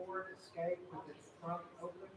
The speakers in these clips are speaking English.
Ford Escape with its trunk open?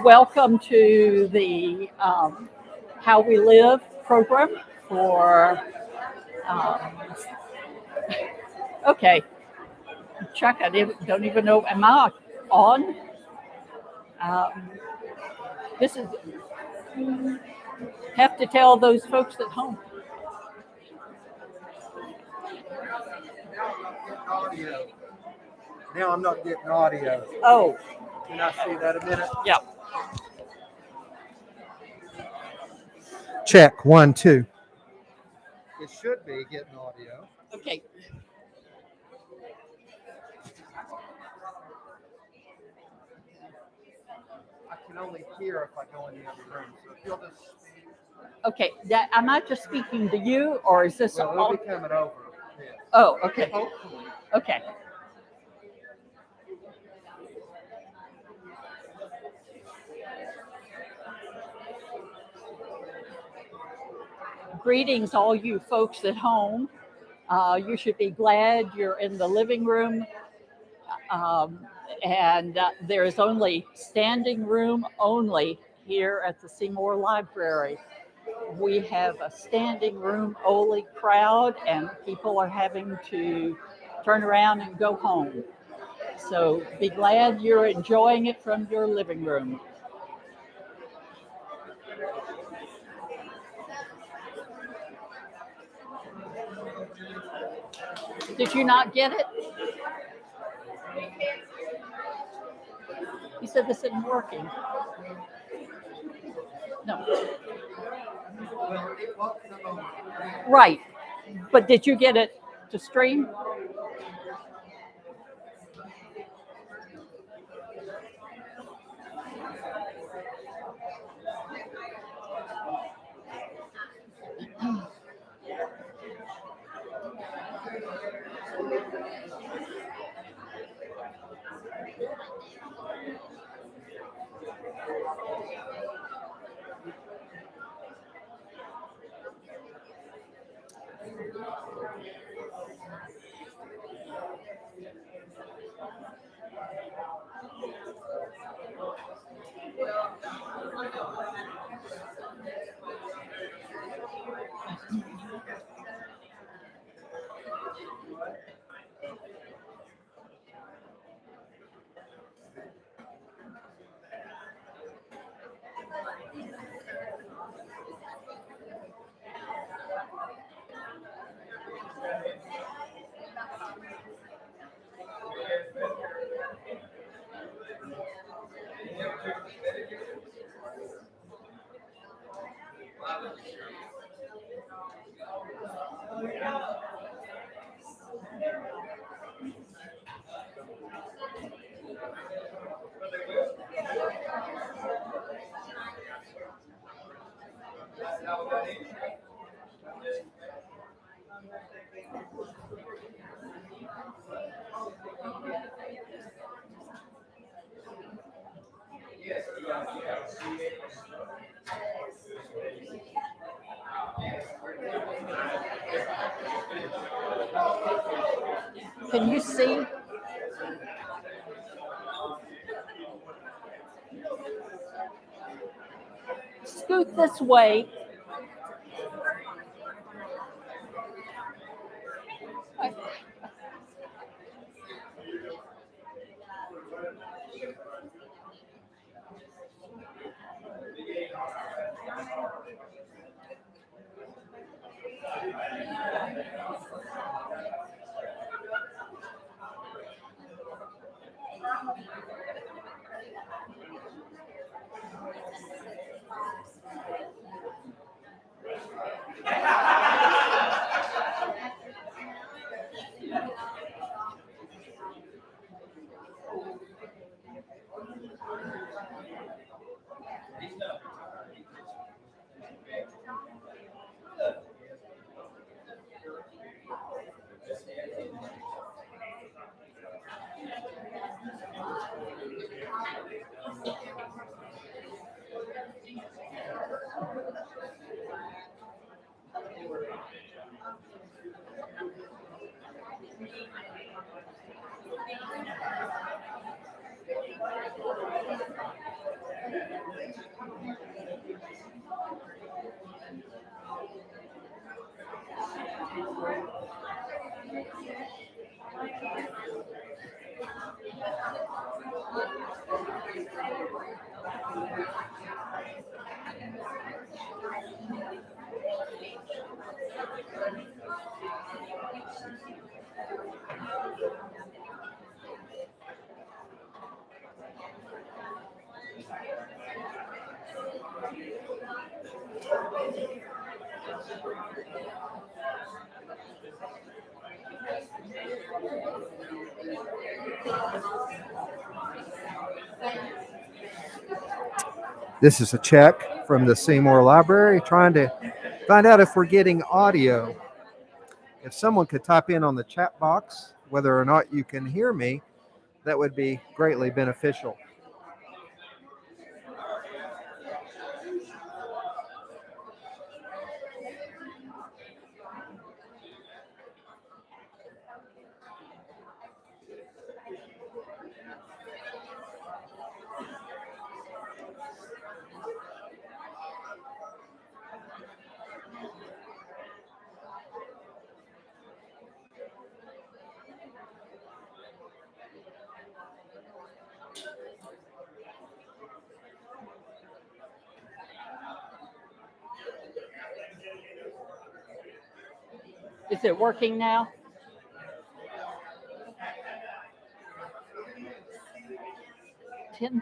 Welcome to the How We Live program for, okay, Chuck, don't even know, am I on? This is, have to tell those folks at home. Audio. Now I'm not getting audio. Oh. Can I see that a minute? Yeah. Check 1, 2. It should be getting audio. Okay. I can only hear if I go in the other room. So if you'll just speak. Okay. Am I just speaking to you, or is this? Well, we'll be coming over. Yes. Oh, okay. Hopefully. Okay. Greetings, all you folks at home. You should be glad you're in the living room. And there is only standing room only here at the Seymour Library. We have a standing room only crowd, and people are having to turn around and go home. So be glad you're enjoying it from your living room. Did you not get it? You said this isn't working. No. Right. But did you get it to stream? Can you see? Scoot this way. This is a check from the Seymour Library, trying to find out if we're getting audio. If someone could type in on the chat box whether or not you can hear me, that would be greatly beneficial. Is it working now? Tim?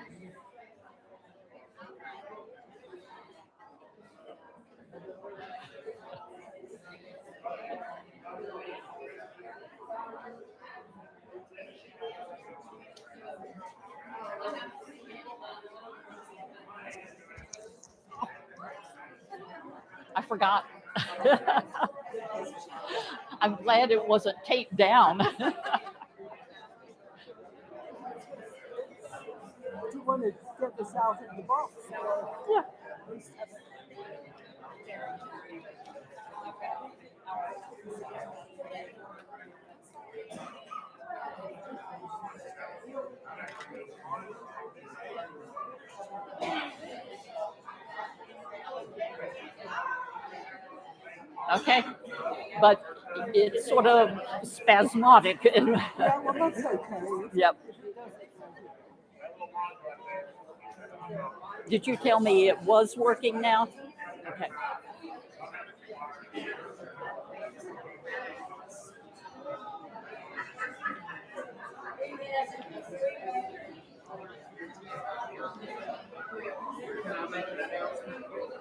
I forgot. I'm glad it wasn't taped down. Do you want to get this out in the box? Yeah. Okay, but it's sort of spasmodic. Yeah, well, that's okay. Yep. Did you tell me it was working now? Okay.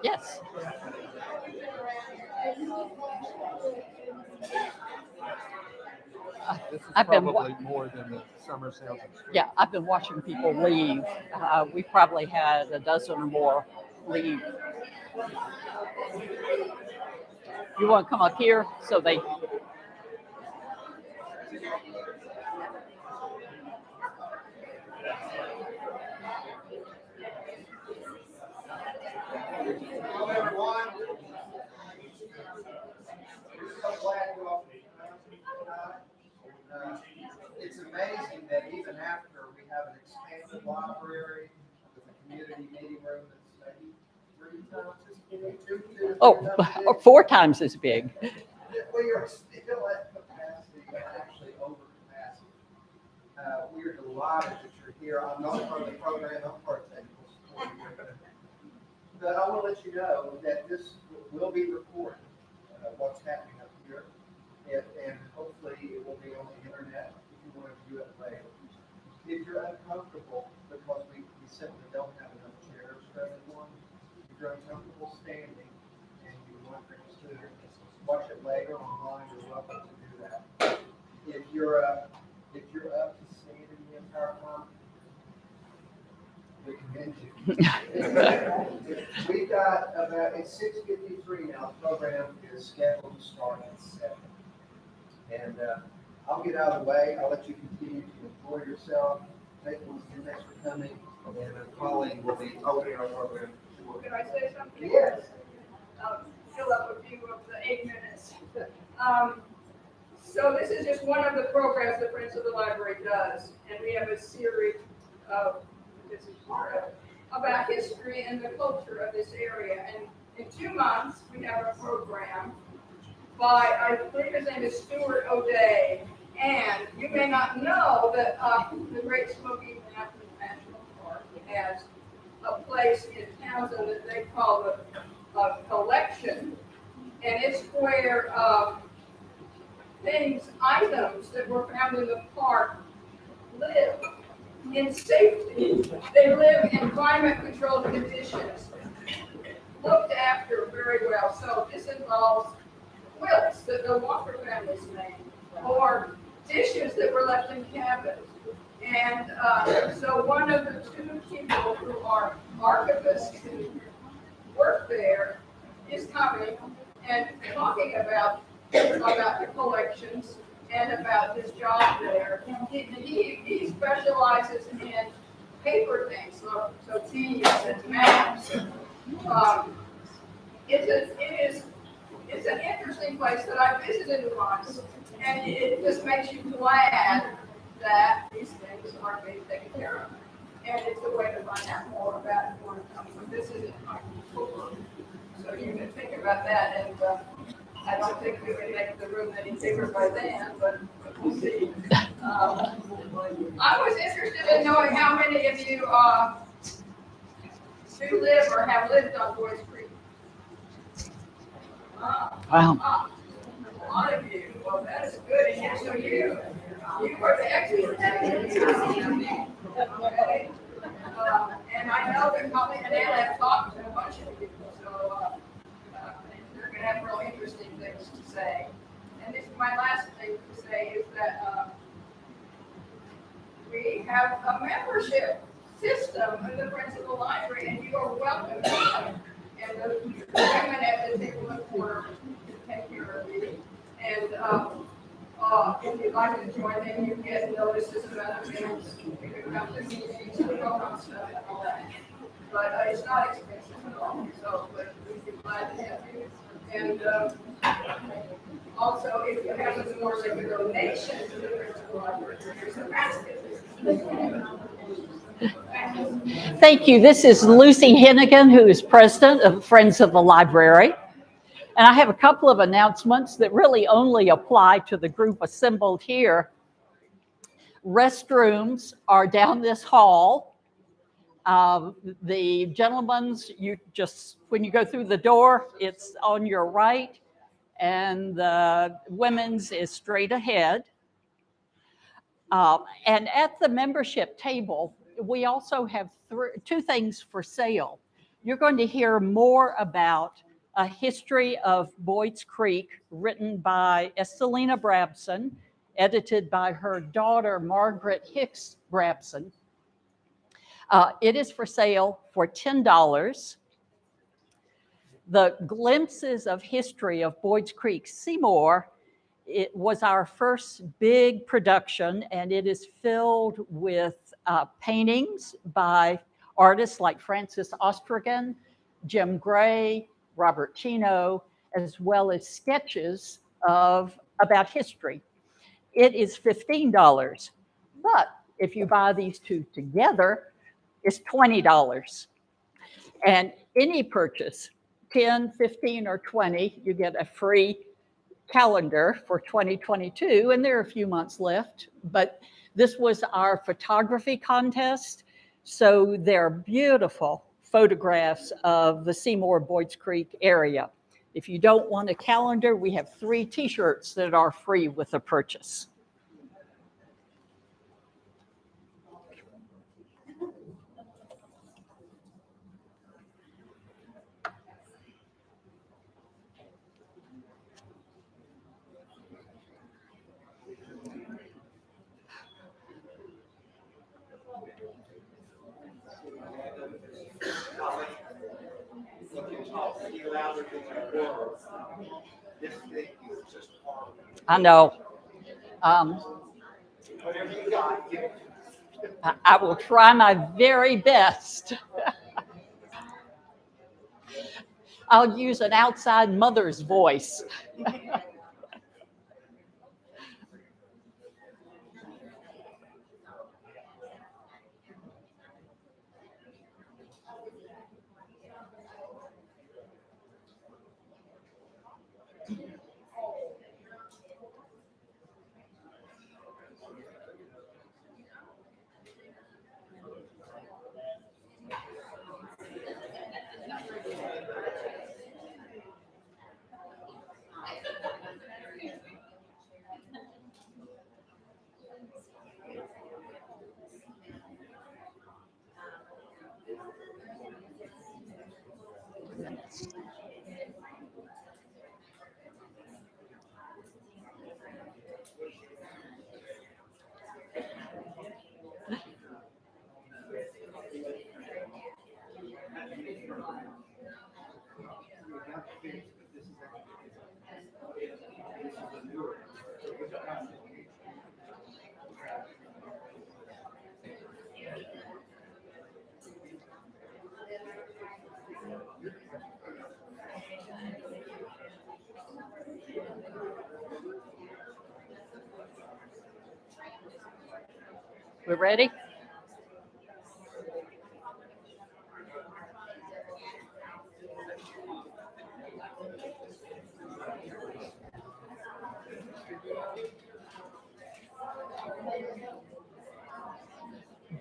Yes. This is I've been probably more than the summer sales. Yeah, I've been watching people leave. We probably had a dozen or more leave. You want to come up here so they. Hello, everyone. We're so glad you all could come. It's amazing that even after we have an expanded library with a community meeting room that's maybe 3 times as big, 4 times as big. we are still at capacity, actually over capacity. We are delighted that you're here. I'm not part of the program, I'm part of technical support here. But I want to let you know that this will be recorded, what's happening up here, and hopefully it will be on the internet if you want to view it later. If you're uncomfortable because we simply don't have enough chairs for everyone, if you're uncomfortable standing and you want to watch it later online, you're welcome to do that. If you're up to standing the entire time, we commend you. We've got about, it's 6:53 now, the program is scheduled to start at 7. And I'll get out of the way, I'll let you continue to enjoy yourself. Thanks for coming, and Colleen will be opening our program. Can I say something? Yes. Fill up a few of the 8 minutes. So this is just one of the programs the Friends of the Library does, and we have a series of, this is part of, about history and the culture of this area. And in 2 months, we have a program by, I believe his name is Stuart O'Day, and you may not know that the Great Smoky Mountains National Park has a place in Townsend that they call a collection, and it's where items that were found in the park live in safety. They live in climate-controlled conditions, looked after very well. So this involves quilts that the Walker families made, or dishes that were left in cabins. And so one of the 2 people who are archivists who work there is coming and talking about the collections and about his job there. He specializes in paper things, so teas and maps. It's an interesting place that I visited once, and it just makes you glad that these things are being taken care of. And it's a way to find out more about it when it comes. So this isn't my book, so you can think about that. And I don't think we would make the room any bigger by then, but we'll see. I was interested in knowing how many of you do live or have lived on Boyds Creek. Wow. A lot of you. Well, that is good. And so you were the expert. Okay. And I know that Colleen and Anna have talked to a bunch of people, so they're going to have real interesting things to say. And this is my last thing to say is that we have a membership system in the Friends of the Library, and you are welcome to come. And the women at the table in the corner can take care of you. And if you'd like to join them, you get notices about events. You can come to meetings and program stuff and all that. But it's not expensive at all. So, but we'd be glad to have you. And also, if you have a more like a donation to the Friends of the Library, there's a basket. Thank you. This is Lucy Hennigan, who is president of Friends of the Library. And I have a couple of announcements that really only apply to the group assembled here. Restrooms are down this hall. The gentlemen's, when you go through the door, it's on your right, and the women's is straight ahead. And at the membership table, we also have 2 things for sale. You're going to hear more about a history of Boyds Creek written by Estelina Brabson, edited by her daughter, Margaret Hicks Brabson. It is for sale for $10. The Glimpses of History of Boyds Creek Seymour, it was our first big production, and it is filled with paintings by artists like Francis Ostragan, Jim Gray, Robert Chino, as well as sketches about history. It is $15, but if you buy these two together, it's $20. And any purchase, 10, 15, or 20, you get a free calendar for 2022, and there are a few months left, but this was our photography contest, so they're beautiful photographs of the Seymour Boyds Creek area. If you don't want a calendar, we have 3 t-shirts that are free with a purchase. I know. I will try my very best. I'll use an outside mother's voice. We ready?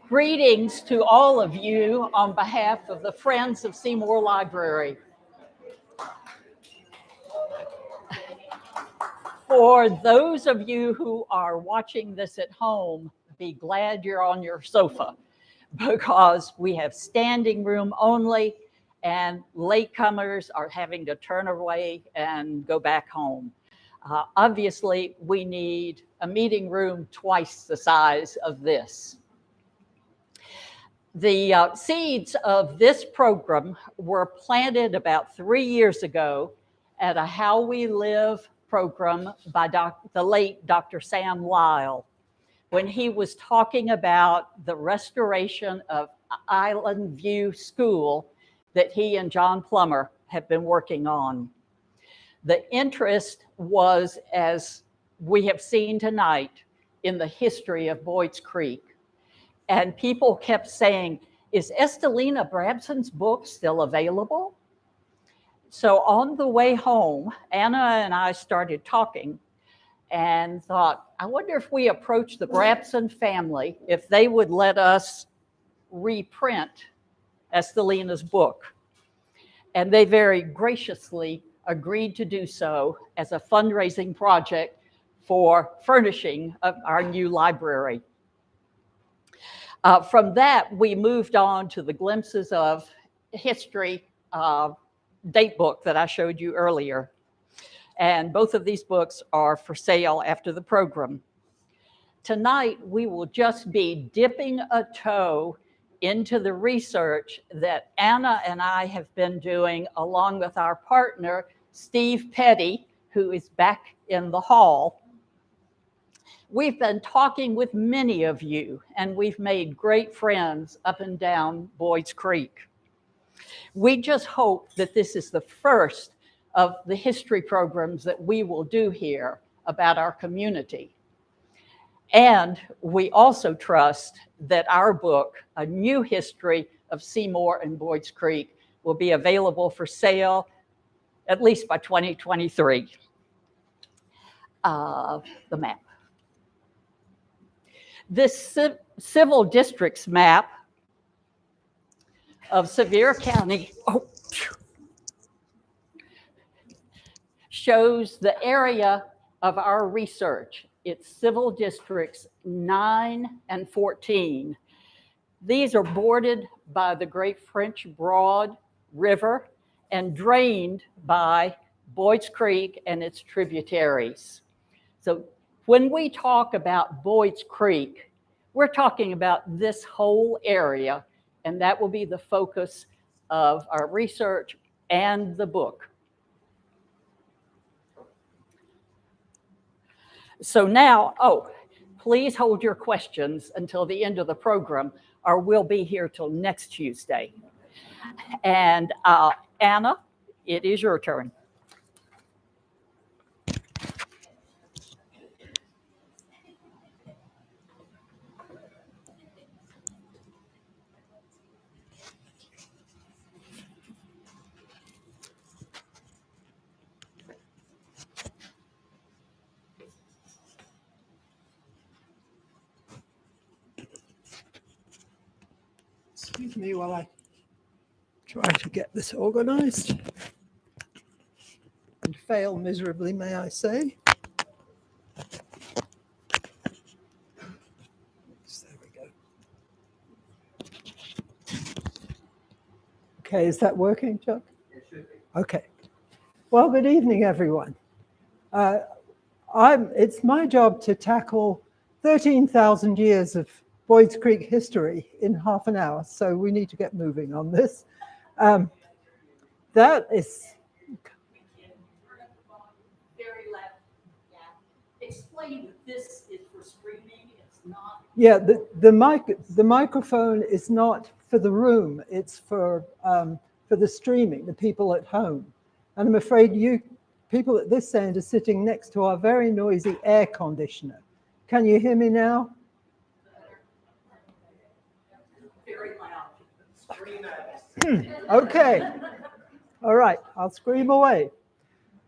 Greetings to all of you on behalf of the Friends of Seymour Library. For those of you who are watching this at home, be glad you're on your sofa, because we have standing room only, and latecomers are having to turn away and go back home. Obviously, we need a meeting room twice the size of this. The seeds of this program were planted about 3 years ago at a How We Live program by the late Dr. Sam Lyle, when he was talking about the restoration of Island View School that he and John Plummer have been working on. The interest was, as we have seen tonight, in the history of Boyds Creek. And people kept saying, is Estelina Brabson's book still available? So on the way home, Anna and I started talking and thought, I wonder if we approach the Brabson family, if they would let us reprint Estelina's book. And they very graciously agreed to do so as a fundraising project for furnishing of our new library. From that, we moved on to the Glimpses of History date book that I showed you earlier. And both of these books are for sale after the program. Tonight, we will just be dipping a toe into the research that Anna and I have been doing along with our partner, Steve Petty, who is back in the hall. We've been talking with many of you, and we've made great friends up and down Boyds Creek. We just hope that this is the first of the history programs that we will do here about our community. And we also trust that our book, A New History of Seymour and Boyds Creek, will be available for sale at least by 2023. The map. This civil districts map of Sevier County shows the area of our research. It's civil districts 9 and 14. These are bordered by the Great French Broad River and drained by Boyds Creek and its tributaries. So when we talk about Boyds Creek, we're talking about this whole area, and that will be the focus of our research and the book. So now, please hold your questions until the end of the program, or we'll be here till next Tuesday. And Anna, it is your turn. Excuse me while I try to get this organized. And fail miserably, may I say. There we go. Okay, is that working, Chuck? It should be. Okay. Well, good evening, everyone. It's my job to tackle 13,000 years of Boyds Creek history in half an hour, so we need to get moving on this. That is... Very loud. Yeah. Explain that this is for streaming, it's not... Yeah, the microphone is not for the room, it's for the streaming, the people at home. And I'm afraid you people at this end are sitting next to our very noisy air conditioner. Can you hear me now? Very loud. Scream at us. Okay. All right, I'll scream away.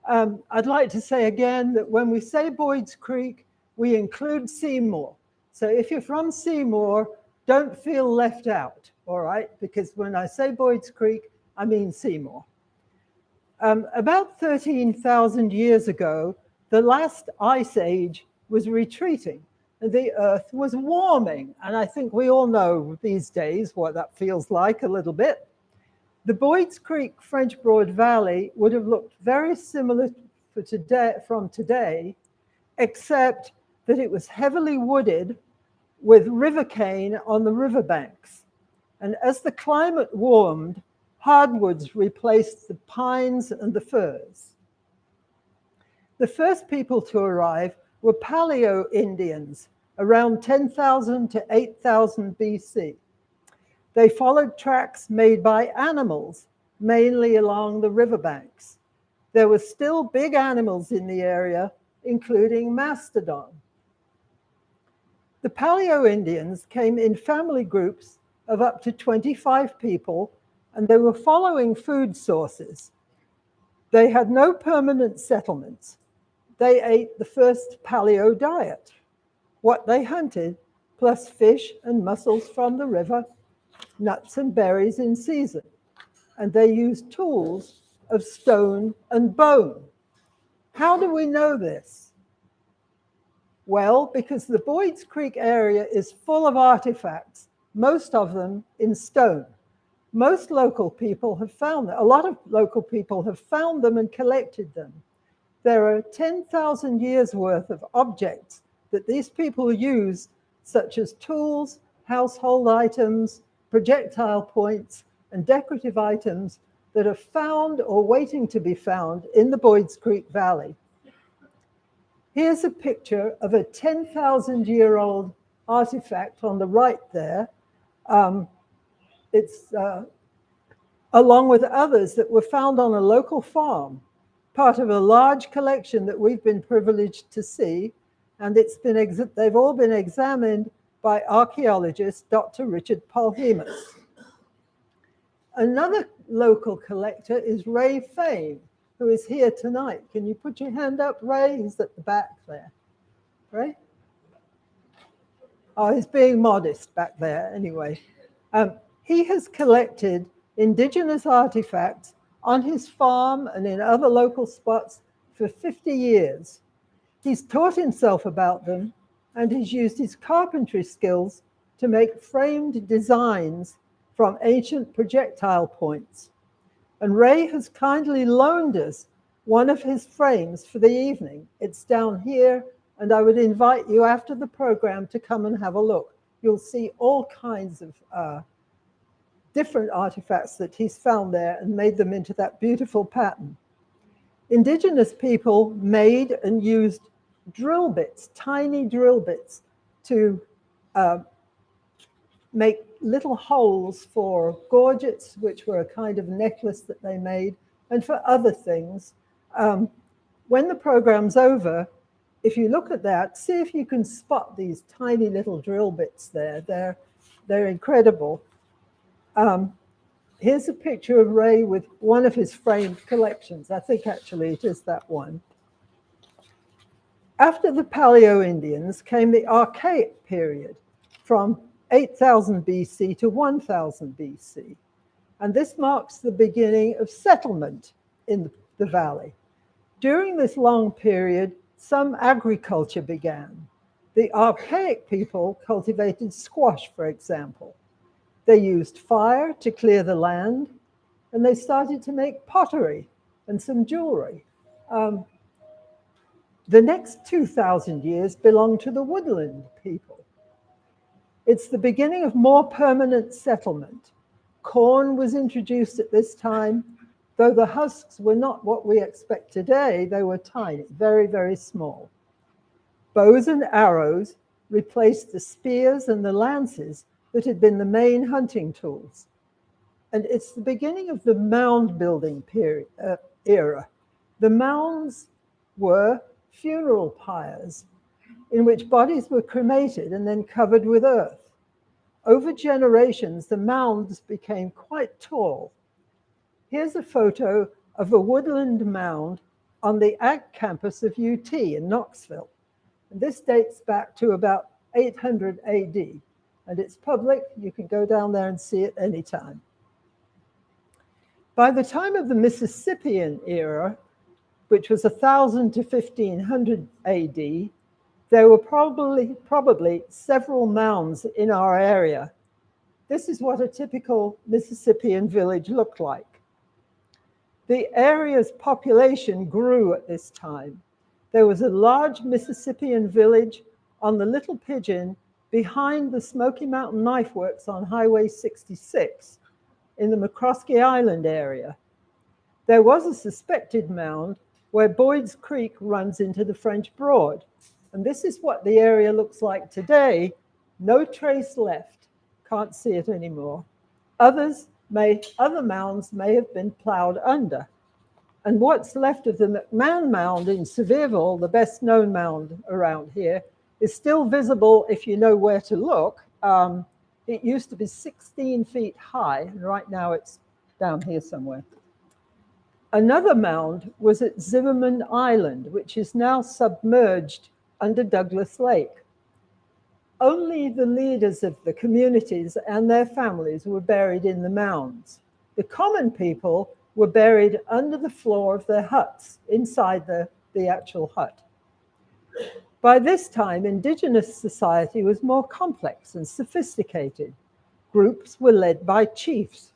I'd like to say again that when we say Boyds Creek, we include Seymour. So if you're from Seymour, don't feel left out, all right? Because when I say Boyds Creek, I mean Seymour. About 13,000 years ago, the last ice age was retreating and the earth was warming. And I think we all know these days what that feels like a little bit. The Boyds Creek French Broad Valley would have looked very similar from today, except that it was heavily wooded with river cane on the riverbanks. And as the climate warmed, hardwoods replaced the pines and the firs. The first people to arrive were Paleo Indians around 10,000 to 8,000 BC. They followed tracks made by animals, mainly along the riverbanks. There were still big animals in the area, including mastodon. The Paleo Indians came in family groups of up to 25 people, and they were following food sources. They had no permanent settlements. They ate the first paleo diet, what they hunted, plus fish and mussels from the river, nuts and berries in season. And they used tools of stone and bone. How do we know this? Well, because the Boyds Creek area is full of artifacts, most of them in stone. Most local people have found them. A lot of local people have found them and collected them. There are 10,000 years worth of objects that these people used, such as tools, household items, projectile points, and decorative items that are found or waiting to be found in the Boyds Creek Valley. Here's a picture of a 10,000-year-old artifact on the right there. It's along with others that were found on a local farm, part of a large collection that we've been privileged to see, and they've all been examined by archaeologist Dr. Richard Polhemus. Another local collector is Ray Fain, who is here tonight. Can you put your hand up, Ray? He's at the back there. Ray? Oh, he's being modest back there anyway. He has collected indigenous artifacts on his farm and in other local spots for 50 years. He's taught himself about them, and he's used his carpentry skills to make framed designs from ancient projectile points. And Ray has kindly loaned us one of his frames for the evening. It's down here, and I would invite you after the program to come and have a look. You'll see all kinds of different artifacts that he's found there and made them into that beautiful pattern. Indigenous people made and used drill bits, tiny drill bits, to make little holes for gorgets, which were a kind of necklace that they made, and for other things. When the program's over, if you look at that, see if you can spot these tiny little drill bits there. They're incredible. Here's a picture of Ray with one of his framed collections. I think actually it is that one. After the Paleo Indians came the Archaic period from 8,000 BC to 1,000 BC. And this marks the beginning of settlement in the valley. During this long period, some agriculture began. The Archaic people cultivated squash, for example. They used fire to clear the land, and they started to make pottery and some jewelry. The next 2,000 years belong to the Woodland people. It's the beginning of more permanent settlement. Corn was introduced at this time, though the husks were not what we expect today. They were tiny, very, very small. Bows and arrows replaced the spears and the lances that had been the main hunting tools. And it's the beginning of the mound building era. The mounds were funeral pyres in which bodies were cremated and then covered with earth. Over generations, the mounds became quite tall. Here's a photo of a woodland mound on the Ag campus of UT in Knoxville. And this dates back to about 800 AD. And it's public. You can go down there and see it anytime. By the time of the Mississippian era, which was 1,000 to 1,500 AD, there were probably several mounds in our area. This is what a typical Mississippian village looked like. The area's population grew at this time. There was a large Mississippian village on the Little Pigeon behind the Smoky Mountain Knife Works on Highway 66 in the McCroskey Island area. There was a suspected mound where Boyds Creek runs into the French Broad. And this is what the area looks like today. No trace left. Can't see it anymore. Other mounds may have been plowed under. And what's left of the McMahon Mound in Sevierville, the best known mound around here, is still visible if you know where to look. It used to be 16 feet high, and right now it's down here somewhere. Another mound was at Zimmermann Island, which is now submerged under Douglas Lake. Only the leaders of the communities and their families were buried in the mounds. The common people were buried under the floor of their huts, inside the actual hut. By this time, indigenous society was more complex and sophisticated. Groups were led by chiefs.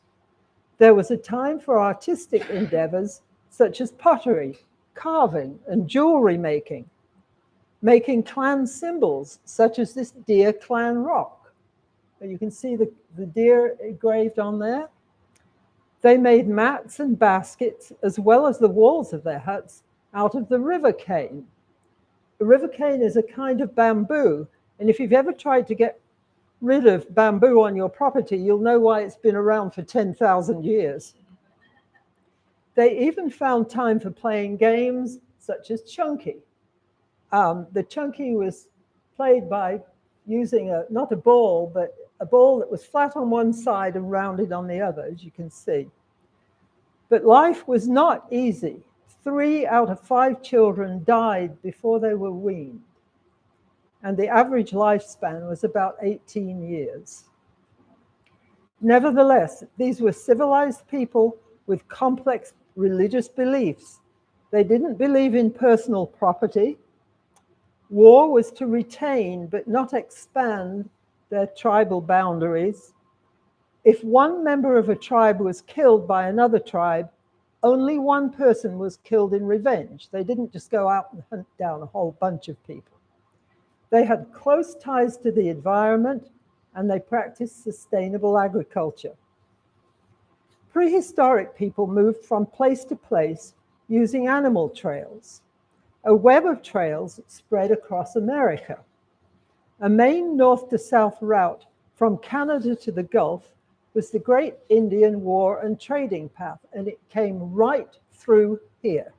There was a time for artistic endeavors such as pottery, carving, and jewelry making clan symbols such as this deer clan rock. And you can see the deer engraved on there. They made mats and baskets, as well as the walls of their huts, out of the river cane. The river cane is a kind of bamboo, and if you've ever tried to get rid of bamboo on your property, you'll know why it's been around for 10,000 years. They even found time for playing games such as chunky. The chunky was played by using not a ball, but a ball that was flat on one side and rounded on the other, as you can see. But life was not easy. 3 out of 5 children died before they were weaned, and the average lifespan was about 18 years. Nevertheless, these were civilized people with complex religious beliefs. They didn't believe in personal property. War was to retain but not expand their tribal boundaries. If one member of a tribe was killed by another tribe, only one person was killed in revenge. They didn't just go out and hunt down a whole bunch of people. They had close ties to the environment, and they practiced sustainable agriculture. Prehistoric people moved from place to place using animal trails. A web of trails spread across America. A main north to south route from Canada to the Gulf was the Great Indian War and Trading Path, and it came right through here.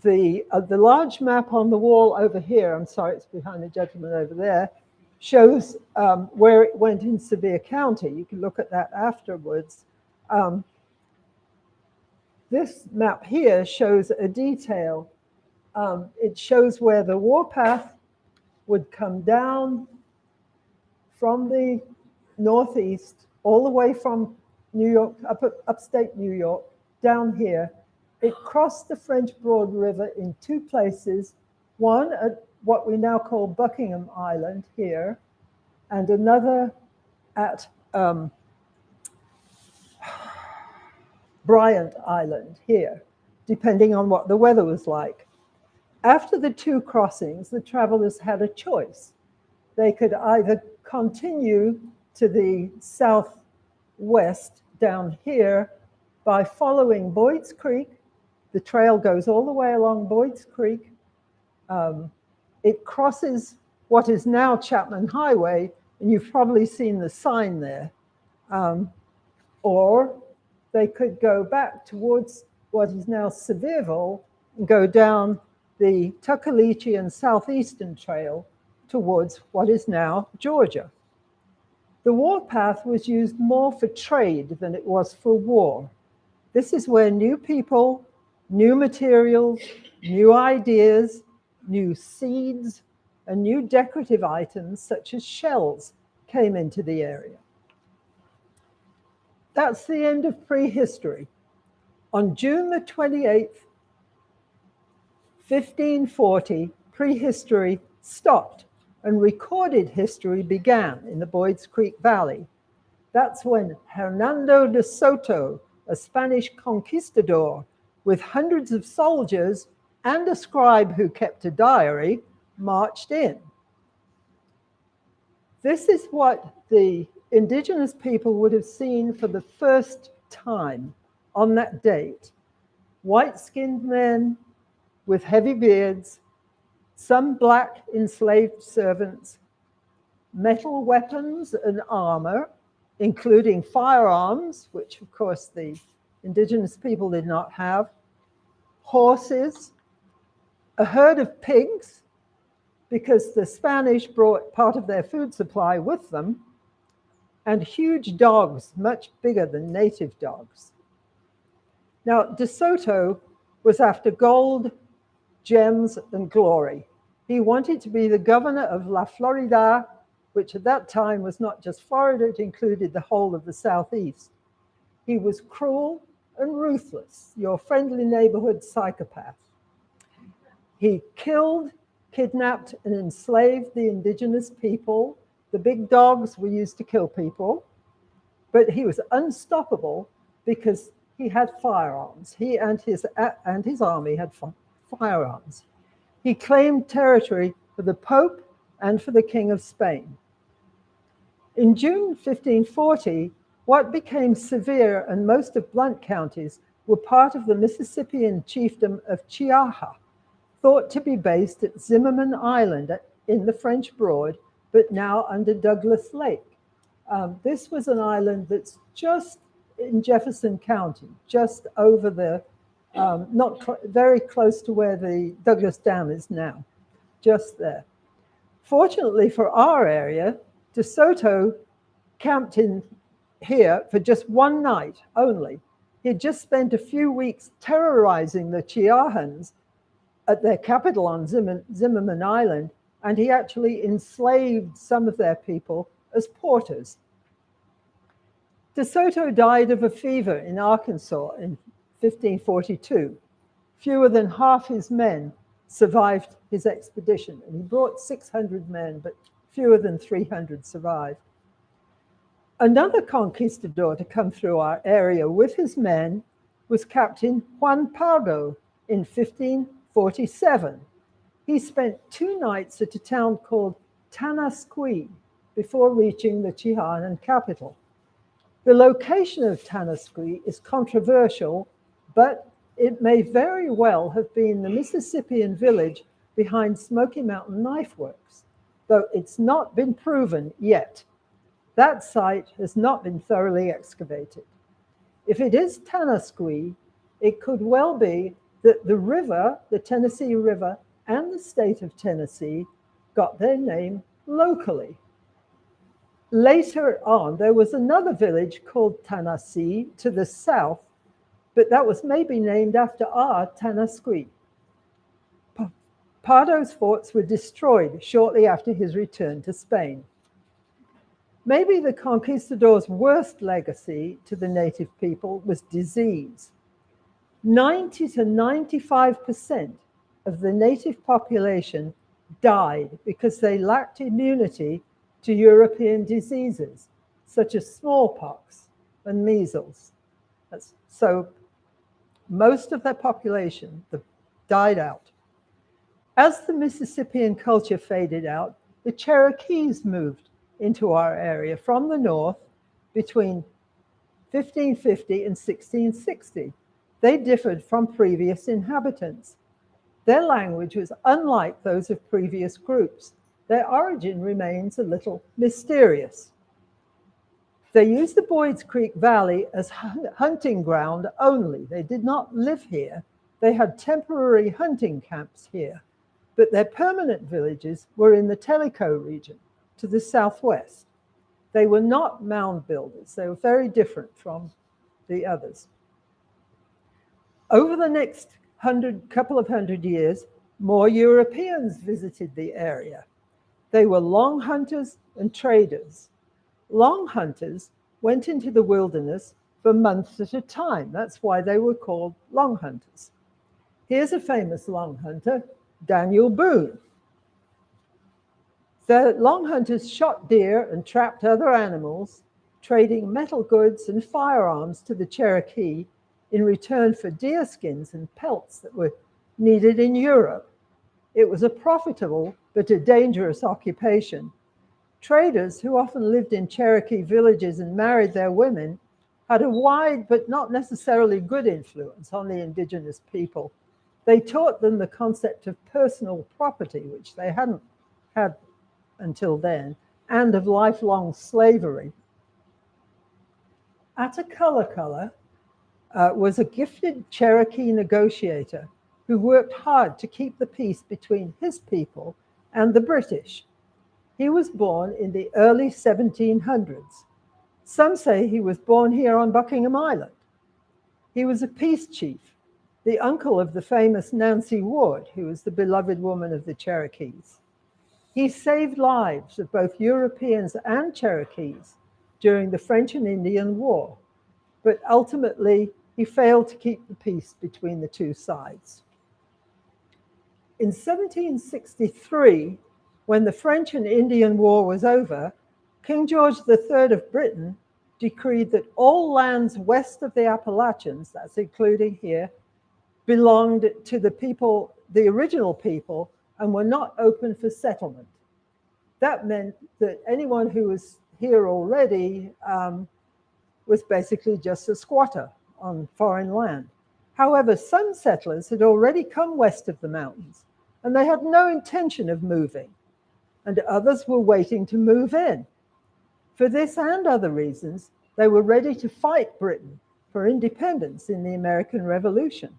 The large map on the wall over here, I'm sorry, it's behind the gentleman over there, shows where it went in Sevier County. You can look at that afterwards. This map here shows a detail. It shows where the warpath would come down from the northeast, all the way from New York, upstate New York, down here. It crossed the French Broad River in 2 places, one at what we now call Buckingham Island here, and another at Bryant Island here, depending on what the weather was like. After the 2 crossings, the travelers had a choice. They could either continue to the southwest down here by following Boyds Creek. The trail goes all the way along Boyds Creek. It crosses what is now Chapman Highway, and you've probably seen the sign there. Or they could go back towards what is now Sevierville and go down the Tuckaleechee and Southeastern Trail towards what is now Georgia. The warpath was used more for trade than it was for war. This is where new people, new materials, new ideas, new seeds, and new decorative items such as shells came into the area. That's the end of prehistory. On June the 28th, 1540, prehistory stopped and recorded history began in the Boyds Creek Valley. That's when Hernando de Soto, a Spanish conquistador with hundreds of soldiers and a scribe who kept a diary, marched in. This is what the indigenous people would have seen for the first time on that date. White-skinned men with heavy beards, some black enslaved servants, metal weapons and armor, including firearms, which of course the indigenous people did not have, horses, a herd of pigs, because the Spanish brought part of their food supply with them, and huge dogs, much bigger than native dogs. Now, De Soto was after gold, gems, and glory. He wanted to be the governor of La Florida, which at that time was not just Florida, it included the whole of the Southeast. He was cruel and ruthless, your friendly neighborhood psychopath. He killed, kidnapped, and enslaved the indigenous people. The big dogs were used to kill people, but he was unstoppable because he had firearms. He and his army had firearms. He claimed territory for the Pope and for the King of Spain. In June 1540, what became Sevier and most of Blount counties were part of the Mississippian chiefdom of Chiaja, thought to be based at Zimmermann Island in the French Broad, but now under Douglas Lake. This was an island that's just in Jefferson County, just over the, very close to where the Douglas Dam is now, just there. Fortunately for our area, DeSoto camped in here for just one night only. He had just spent a few weeks terrorizing the Chiahans at their capital on Zimmermann Island, and he actually enslaved some of their people as porters. DeSoto died of a fever in Arkansas in 1542. Fewer than half his men survived his expedition, and he brought 600 men, but fewer than 300 survived. Another conquistador to come through our area with his men was Captain Juan Pago in 1547. He spent 2 nights at a town called Tanasqui before reaching the Chianan capital. The location of Tanasqui is controversial, but it may very well have been the Mississippian village behind Smoky Mountain Knife Works, though it's not been proven yet. That site has not been thoroughly excavated. If it is Tanasqui, it could well be that the river, the Tennessee River, and the state of Tennessee got their name locally. Later on, there was another village called Tanasee to the south, but that was maybe named after our Tanasqui. Pardo's forts were destroyed shortly after his return to Spain. Maybe the conquistadors' worst legacy to the native people was disease. 90 to 95% of the native population died because they lacked immunity to European diseases, such as smallpox and measles. So most of their population died out. As the Mississippian culture faded out, the Cherokees moved into our area from the north between 1550 and 1660. They differed from previous inhabitants. Their language was unlike those of previous groups. Their origin remains a little mysterious. They used the Boyds Creek Valley as hunting ground only. They did not live here. They had temporary hunting camps here, but their permanent villages were in the Tellico region to the southwest. They were not mound builders. They were very different from the others. Over the next couple of hundred years, more Europeans visited the area. They were long hunters and traders. Long hunters went into the wilderness for months at a time. That's why they were called long hunters. Here's a famous long hunter, Daniel Boone. The long hunters shot deer and trapped other animals, trading metal goods and firearms to the Cherokee in return for deer skins and pelts that were needed in Europe. It was a profitable but a dangerous occupation. Traders, who often lived in Cherokee villages and married their women, had a wide but not necessarily good influence on the indigenous people. They taught them the concept of personal property, which they hadn't had until then, and of lifelong slavery. Atacalla was a gifted Cherokee negotiator who worked hard to keep the peace between his people and the British. He was born in the early 1700s. Some say he was born here on Buckingham Island. He was a peace chief, the uncle of the famous Nancy Ward, who was the beloved woman of the Cherokees. He saved lives of both Europeans and Cherokees during the French and Indian War, but ultimately he failed to keep the peace between the two sides. In 1763, when the French and Indian War was over, King George III of Britain decreed that all lands west of the Appalachians, that's including here, belonged to the people, the original people, and were not open for settlement. That meant that anyone who was here already was basically just a squatter on foreign land. However, some settlers had already come west of the mountains, and they had no intention of moving, and others were waiting to move in. For this and other reasons, they were ready to fight Britain for independence in the American Revolution.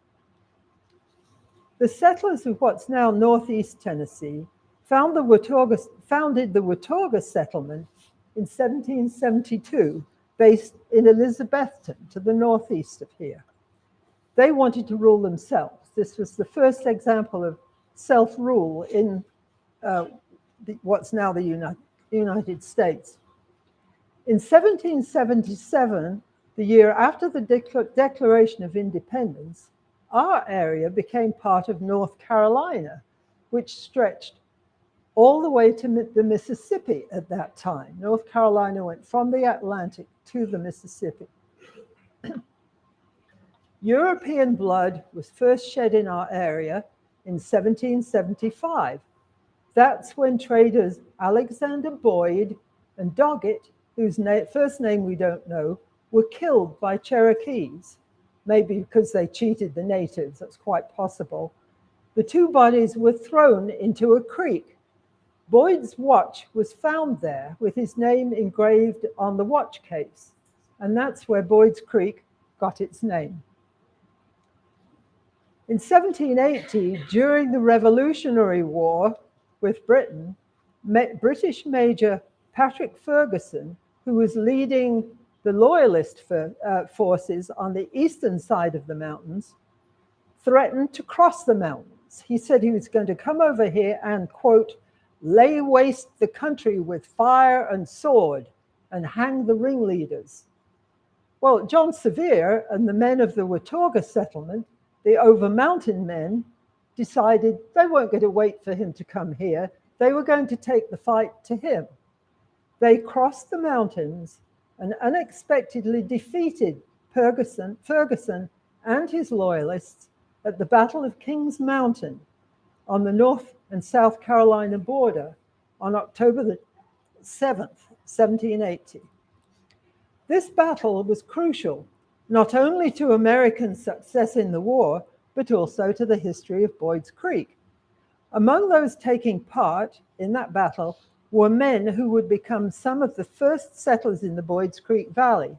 The settlers of what's now northeast Tennessee founded the Watauga settlement in 1772, based in Elizabethton, to the northeast of here. They wanted to rule themselves. This was the first example of self-rule in what's now the United States. In 1777, the year after the Declaration of Independence, our area became part of North Carolina, which stretched all the way to the Mississippi at that time. North Carolina went from the Atlantic to the Mississippi. European blood was first shed in our area in 1775. That's when traders Alexander Boyd and Doggett, whose first name we don't know, were killed by Cherokees. Maybe because they cheated the natives, that's quite possible. The two bodies were thrown into a creek. Boyd's watch was found there with his name engraved on the watch case, and that's where Boyd's Creek got its name. In 1780, during the Revolutionary War with Britain, British Major Patrick Ferguson, who was leading the Loyalist forces on the eastern side of the mountains, threatened to cross the mountains. He said he was going to come over here and, quote, lay waste the country with fire and sword and hang the ringleaders. Well, John Sevier and the men of the Watauga settlement, the over mountain men, decided they weren't going to wait for him to come here. They were going to take the fight to him. They crossed the mountains and unexpectedly defeated Ferguson and his loyalists at the Battle of Kings Mountain on the North and South Carolina border on October the 7th, 1780. This battle was crucial, not only to American success in the war, but also to the history of Boyd's Creek. Among those taking part in that battle were men who would become some of the first settlers in the Boyd's Creek Valley: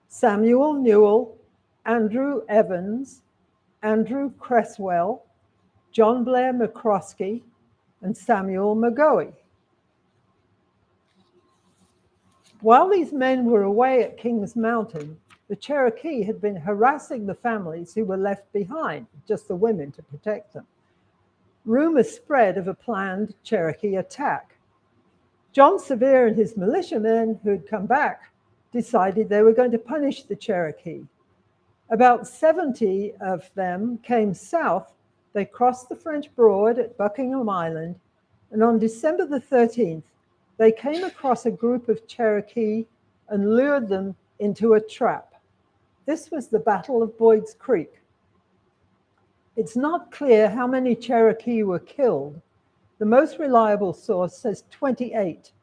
Samuel Newell, Andrew Evans, Andrew Cresswell, John Blair McCroskey, and Samuel McGoey. While these men were away at Kings Mountain, the Cherokee had been harassing the families who were left behind, just the women to protect them. Rumors spread of a planned Cherokee attack. John Sevier and his militiamen, who had come back, decided they were going to punish the Cherokee. About 70 of them came south. They crossed the French Broad at Buckingham Island, and on December the 13th, they came across a group of Cherokee and lured them into a trap. This was the Battle of Boyd's Creek. It's not clear how many Cherokee were killed. The most reliable source says 28.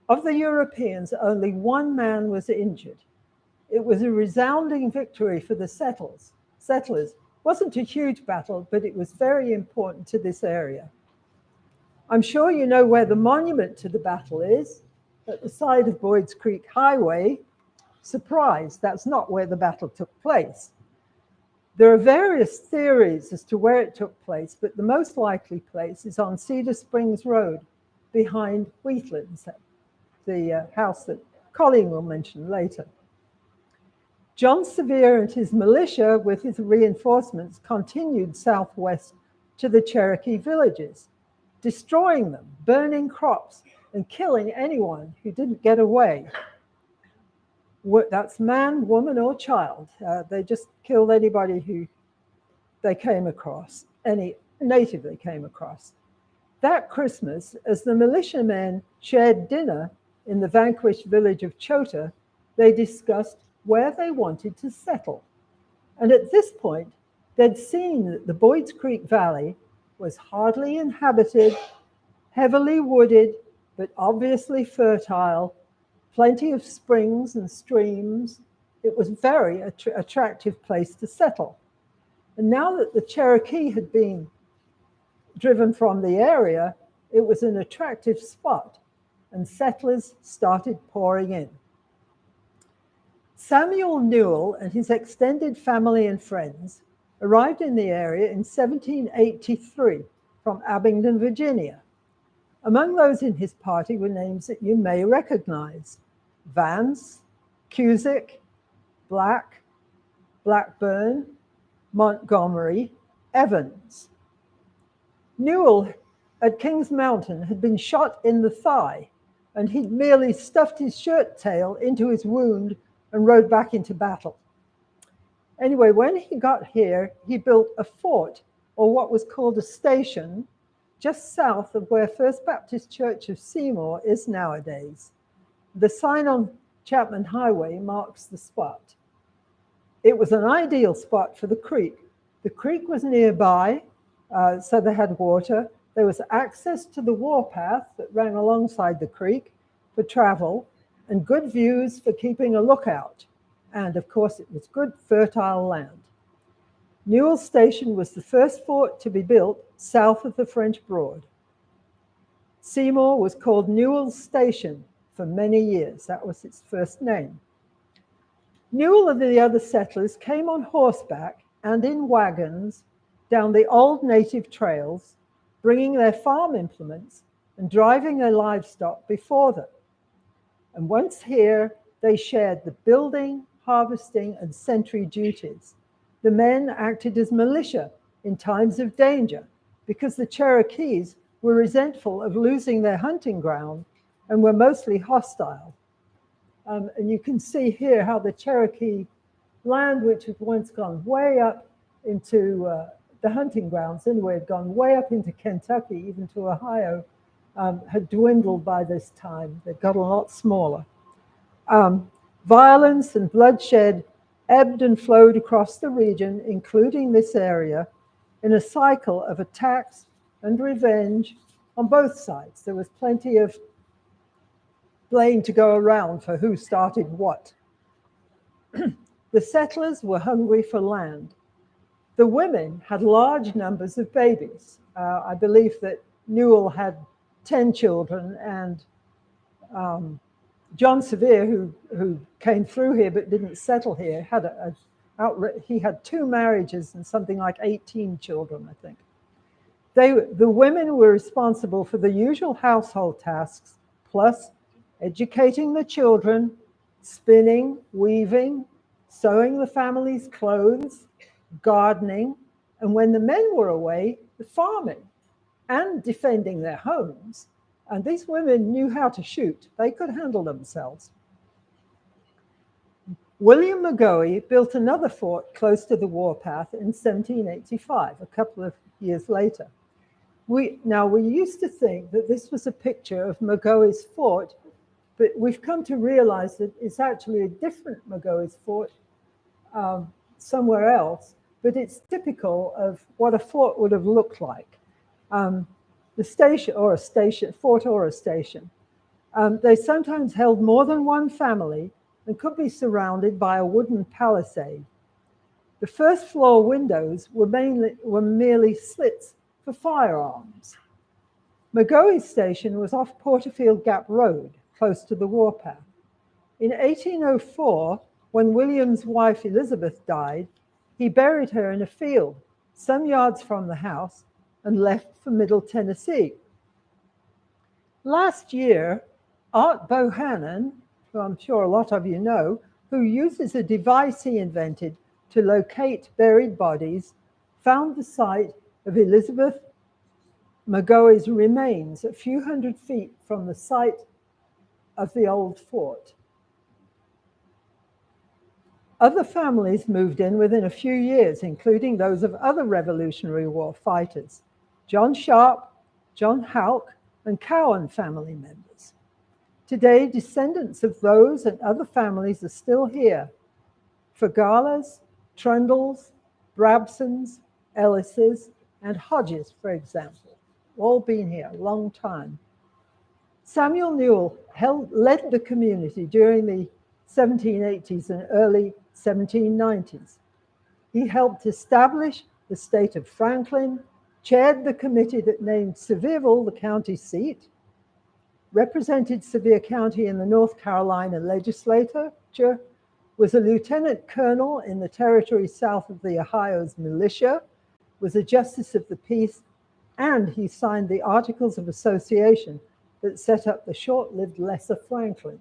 Of the Europeans, only one man was injured. It was a resounding victory for the settlers. It wasn't a huge battle, but it was very important to this area. I'm sure you know where the monument to the battle is, at the side of Boyd's Creek Highway. Surprise, that's not where the battle took place. There are various theories as to where it took place, but the most likely place is on Cedar Springs Road behind Wheatlands, the house that Colleen will mention later. John Sevier and his militia with his reinforcements continued southwest to the Cherokee villages, destroying them, burning crops, and killing anyone who didn't get away. That's man, woman, or child. They just killed anybody who they came across, any native they came across. That Christmas, as the militiamen shared dinner in the vanquished village of Chota, they discussed where they wanted to settle. And at this point, they'd seen that the Boyd's Creek Valley was hardly inhabited, heavily wooded, but obviously fertile, plenty of springs and streams. It was a very attractive place to settle. And now that the Cherokee had been driven from the area, it was an attractive spot, and settlers started pouring in. Samuel Newell and his extended family and friends arrived in the area in 1783 from Abingdon, Virginia. Among those in his party were names that you may recognize: Vance, Cusick, Black, Blackburn, Montgomery, Evans. Newell at Kings Mountain had been shot in the thigh, and he'd merely stuffed his shirt tail into his wound and rode back into battle. Anyway, when he got here, he built a fort, or what was called a station, just south of where First Baptist Church of Seymour is nowadays. The sign on Chapman Highway marks the spot. It was an ideal spot for the creek. The creek was nearby, so they had water. There was access to the warpath that ran alongside the creek for travel, and good views for keeping a lookout. And of course, it was good, fertile land. Newell Station was the first fort to be built south of the French Broad. Seymour was called Newell Station for many years. That was its first name. Newell and the other settlers came on horseback and in wagons down the old native trails, bringing their farm implements and driving their livestock before them. And once here, they shared the building, harvesting, and sentry duties. The men acted as militia in times of danger because the Cherokees were resentful of losing their hunting ground and were mostly hostile. And you can see here how the Cherokee land, which had once gone way up into the hunting grounds, anyway, had gone way up into Kentucky, even to Ohio, had dwindled by this time. They'd got a lot smaller. Violence and bloodshed ebbed and flowed across the region, including this area, in a cycle of attacks and revenge on both sides. There was plenty of blame to go around for who started what. The settlers were hungry for land. The women had large numbers of babies. I believe that Newell had 10 children, and John Sevier, who came through here but didn't settle here, had he had 2 marriages and something like 18 children, I think. The women were responsible for the usual household tasks, plus educating the children, spinning, weaving, sewing the family's clothes, gardening, and when the men were away, farming and defending their homes. And these women knew how to shoot. They could handle themselves. William McGoey built another fort close to the warpath in 1785, a couple of years later. We used to think that this was a picture of McGoey's fort, but we've come to realize that it's actually a different McGoey's fort somewhere else, but it's typical of what a fort would have looked like. The station, or a station, fort or a station. They sometimes held more than one family and could be surrounded by a wooden palisade. The first floor windows were merely slits for firearms. McGoey's station was off Porterfield Gap Road, close to the warpath. In 1804, when William's wife Elizabeth died, he buried her in a field some yards from the house and left for Middle Tennessee. Last year, Art Bohannon, who I'm sure a lot of you know, who uses a device he invented to locate buried bodies, found the site of Elizabeth McGoey's remains a few hundred feet from the site of the old fort. Other families moved in within a few years, including those of other Revolutionary War fighters, John Sharp, John Houck, and Cowan family members. Today, descendants of those and other families are still here. Fagalas, Trundles, Brabsons, Ellises, and Hodges, for example, all been here a long time. Samuel Newell led the community during the 1780s and early 1790s. He helped establish the state of Franklin, chaired the committee that named Sevierville the county seat, represented Sevier County in the North Carolina legislature, was a lieutenant colonel in the territory south of the Ohio's militia, was a justice of the peace, and he signed the Articles of Association that set up the short-lived Lesser Franklin.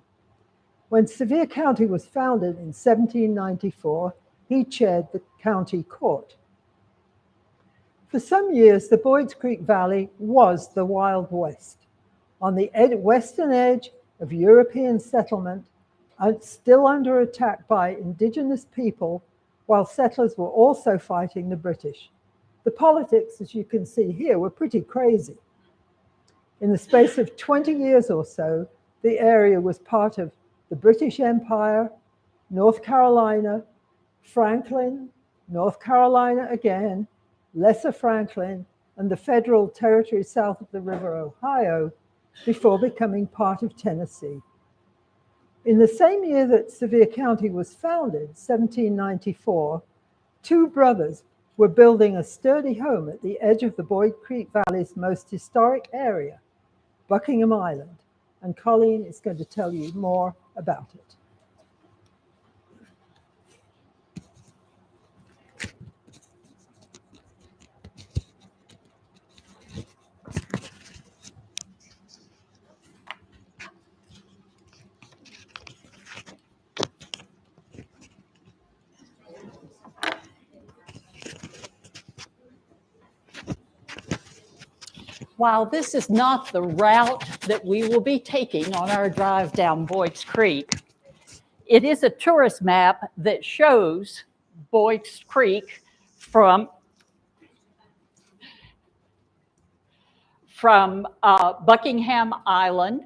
When Sevier County was founded in 1794, he chaired the county court. For some years, the Boyds Creek Valley was the Wild West, on the western edge of European settlement, still under attack by indigenous people, while settlers were also fighting the British. The politics, as you can see here, were pretty crazy. In the space of 20 years or so, the area was part of the British Empire, North Carolina, Franklin, North Carolina again, Lesser Franklin, and the federal territory south of the River Ohio, before becoming part of Tennessee. In the same year that Sevier County was founded, 1794, two brothers were building a sturdy home at the edge of the Boyd Creek Valley's most historic area, Buckingham Island, and Colleen is going to tell you more about it. While this is not the route that we will be taking on our drive down Boyd's Creek, it is a tourist map that shows Boyd's Creek from Buckingham Island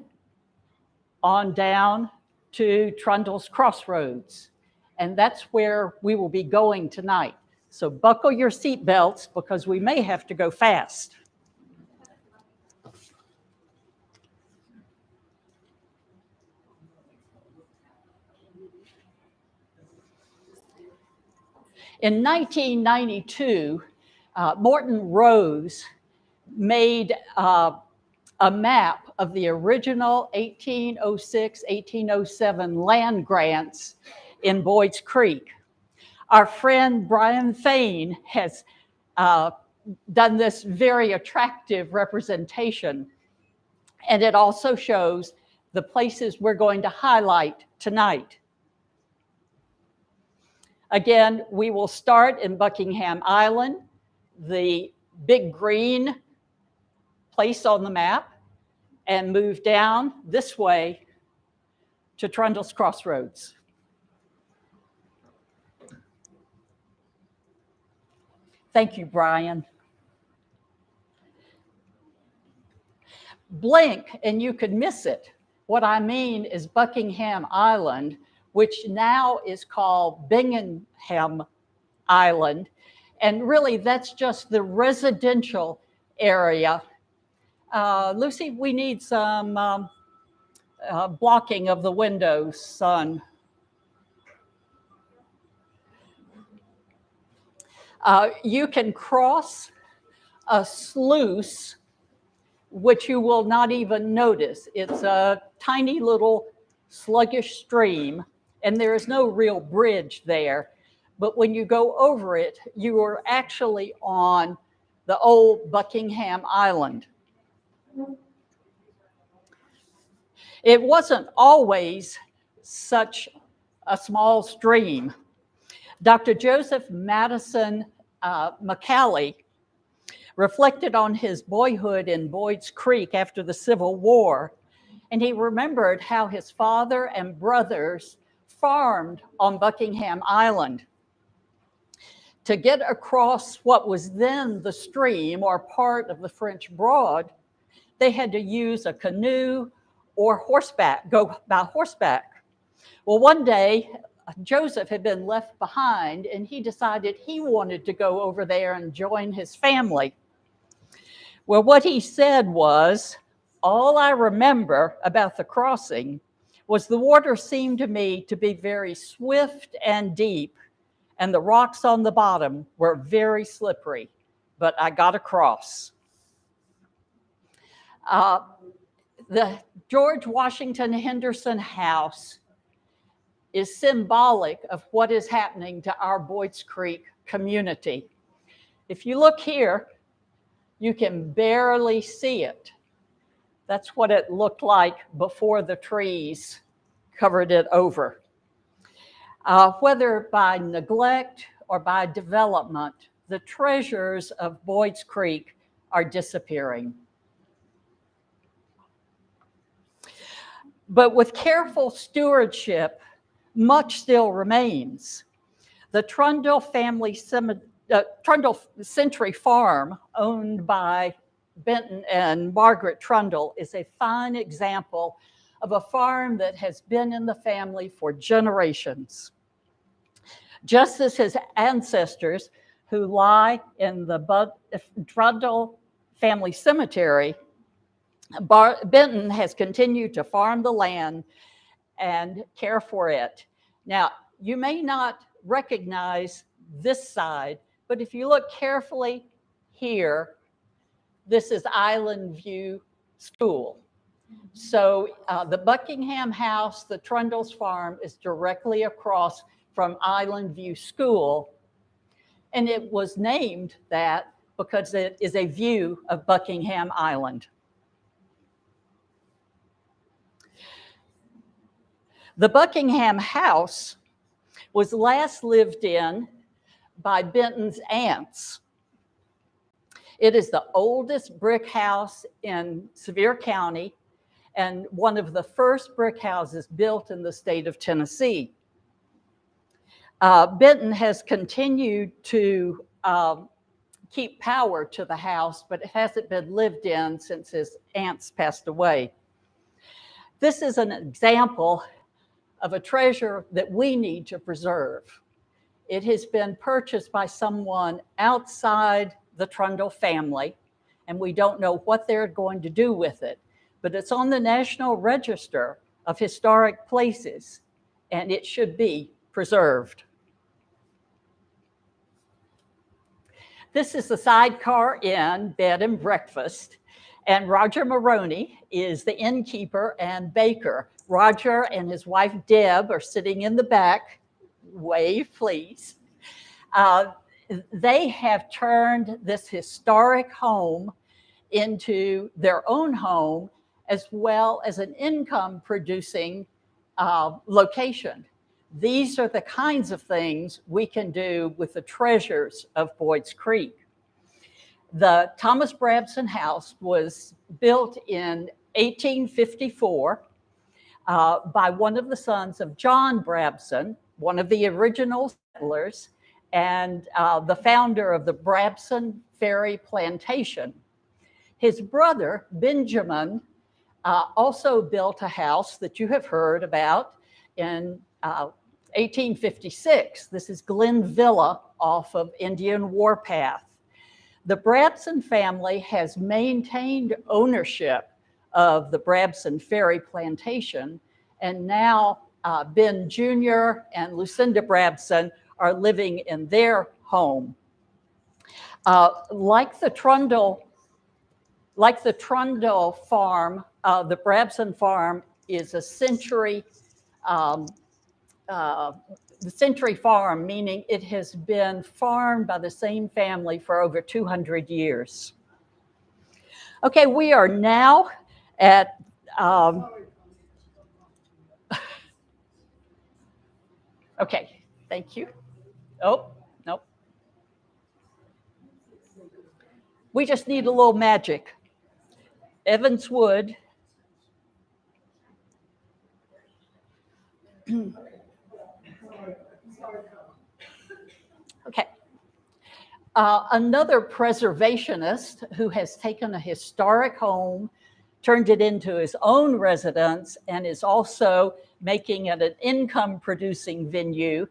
on down to Trundles Crossroads. And that's where we will be going tonight. So buckle your seatbelts because we may have to go fast. In 1992, Morton Rose made a map of the original 1806-1807 land grants in Boyd's Creek. Our friend Brian Thane has done this very attractive representation, and it also shows the places we're going to highlight tonight. Again, we will start in Buckingham Island, the big green place on the map, and move down this way to Trundles Crossroads. Thank you, Brian. Blink and you could miss it. What I mean is Buckingham Island, which now is called Buckingham Island. And really, that's just the residential area. Lucy, we need some blocking of the windows, son. You can cross a sluice, which you will not even notice. It's a tiny little sluggish stream, and there is no real bridge there. But when you go over it, you are actually on the old Buckingham Island. It wasn't always such a small stream. Dr. Joseph Madison McCallie reflected on his boyhood in Boyd's Creek after the Civil War, and he remembered how his father and brothers farmed on Buckingham Island. To get across what was then the stream or part of the French Broad, they had to use a canoe or horseback, go by horseback. Well, one day, Joseph had been left behind and he decided he wanted to go over there and join his family. Well, what he said was, All I remember about the crossing was the water seemed to me to be very swift and deep, and the rocks on the bottom were very slippery, but I got across. The George Washington Henderson House is symbolic of what is happening to our Boyds Creek community. If you look here, you can barely see it. That's what it looked like before the trees covered it over. Whether by neglect or by development, the treasures of Boyds Creek are disappearing. But with careful stewardship, much still remains. The Trundle Trundle Century Farm, owned by Benton and Margaret Trundle, is a fine example of a farm that has been in the family for generations. Just as his ancestors, who lie in the Trundle family cemetery, Benton has continued to farm the land and care for it. Now, you may not recognize this side, but if you look carefully here, this is Island View School. So the Buckingham House, the Trundles Farm, is directly across from Island View School. And it was named that because it is a view of Buckingham Island. The Buckingham House was last lived in by Benton's aunts. It is the oldest brick house in Sevier County and one of the first brick houses built in the state of Tennessee. Benton has continued to keep power to the house, but it hasn't been lived in since his aunts passed away. This is an example of a treasure that we need to preserve. It has been purchased by someone outside the Trundle family, and we don't know what they're going to do with it, but it's on the National Register of Historic Places, and it should be preserved. This is the Sidecar Inn, bed and breakfast, and Roger Maroney is the innkeeper and baker. Roger and his wife Deb are sitting in the back. Wave, please. They have turned this historic home into their own home, as well as an income-producing location. These are the kinds of things we can do with the treasures of Boyds Creek. The Thomas Brabson House was built in 1854 by one of the sons of John Brabson, one of the original settlers, and the founder of the Brabson Ferry Plantation. His brother, Benjamin, also built a house that you have heard about in 1856. This is Glen Villa off of Indian Warpath. The Brabson family has maintained ownership of the Brabson Ferry Plantation, and now Ben Jr. and Lucinda Brabson are living in their home. Like the Trundle farm, the Brabson farm is a century farm, meaning it has been farmed by the same family for over 200 years. Okay, we are now at okay, thank you. Oh, nope. We just need a little magic. Evans Wood. Okay. Another preservationist who has taken a historic home, turned it into his own residence, and is also making it an income-producing venue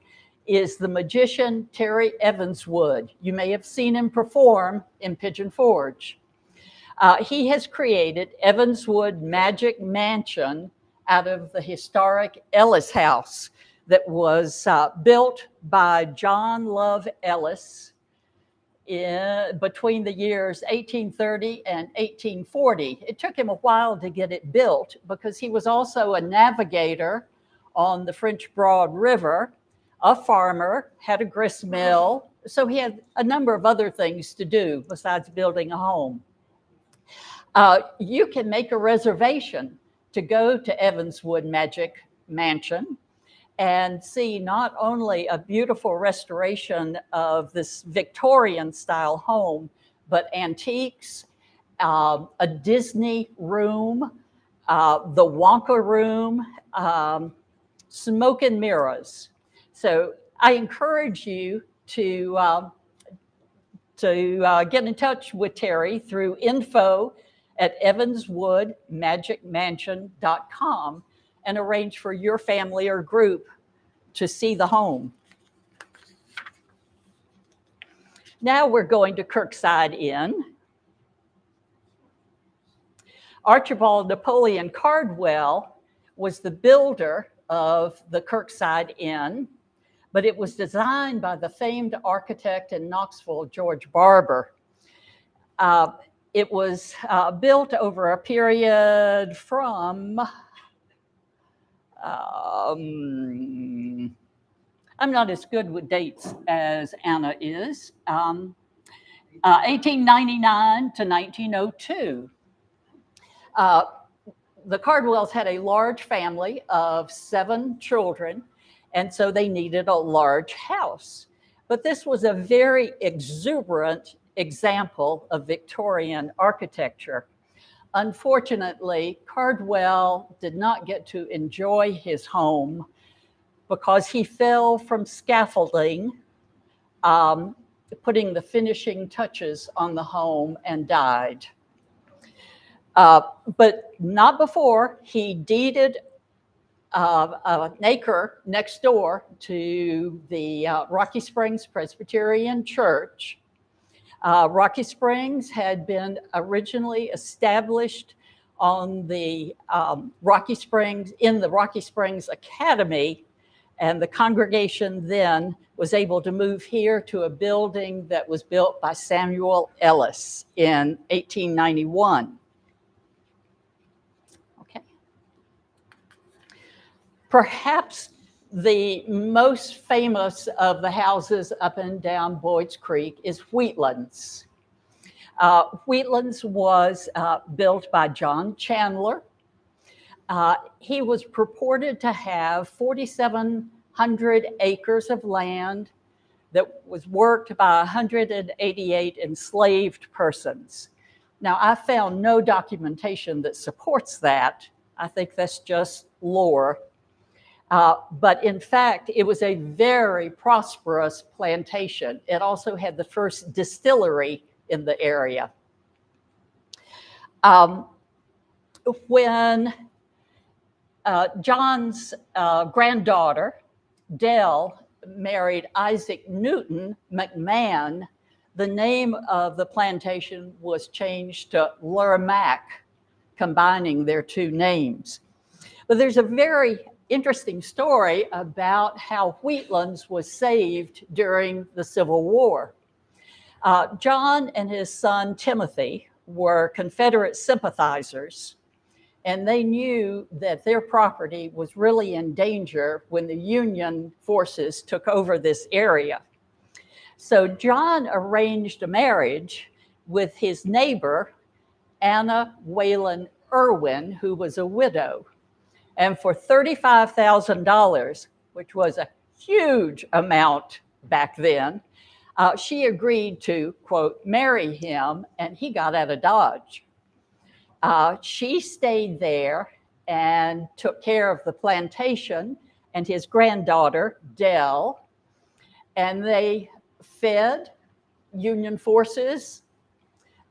is the magician Terry Evans Wood. You may have seen him perform in Pigeon Forge. He has created Evanswood Magic Mansion out of the historic Ellis House that was built by John Love Ellis between the years 1830 and 1840. It took him a while to get it built because he was also a navigator on the French Broad River, a farmer, had a grist mill, so he had a number of other things to do besides building a home. You can make a reservation to go to Evanswood Magic Mansion and see not only a beautiful restoration of this Victorian style home, but antiques, a Disney room, the Wonka room, smoke and mirrors. So I encourage you to get in touch with Terry through info@evanswoodmagicmansion.com and arrange for your family or group to see the home. Now we're going to Kirkside Inn. Archibald Napoleon Cardwell was the builder of the Kirkside Inn, but it was designed by the famed architect in Knoxville, George Garber. It was built over a period from, I'm not as good with dates as Anna is, 1899 to 1902. The Cardwells had a large family of 7 children, and so they needed a large house. But this was a very exuberant example of Victorian architecture. Unfortunately, Cardwell did not get to enjoy his home because he fell from scaffolding, putting the finishing touches on the home, and died. But not before he deeded an acre next door to the Rocky Springs Presbyterian Church. Rocky Springs had been originally established on the Rocky Springs Academy, and the congregation then was able to move here to a building that was built by Samuel Ellis in 1891. Okay. Perhaps the most famous of the houses up and down Boyds Creek is Wheatland's. Wheatland's was built by John Chandler. He was purported to have 4,700 acres of land that was worked by 188 enslaved persons. Now, I found no documentation that supports that. I think that's just lore. But in fact, it was a very prosperous plantation. It also had the first distillery in the area. When John's granddaughter, Dell, married Isaac Newton McMahon, the name of the plantation was changed to Lermac, combining their two names. But there's a very interesting story about how Wheatland's was saved during the Civil War. John and his son Timothy were Confederate sympathizers, and they knew that their property was really in danger when the Union forces took over this area. So John arranged a marriage with his neighbor, Anna Whalen Irwin, who was a widow. And for $35,000, which was a huge amount back then, she agreed to, quote, marry him, and he got out of Dodge. She stayed there and took care of the plantation and his granddaughter, Dell, and they fed Union forces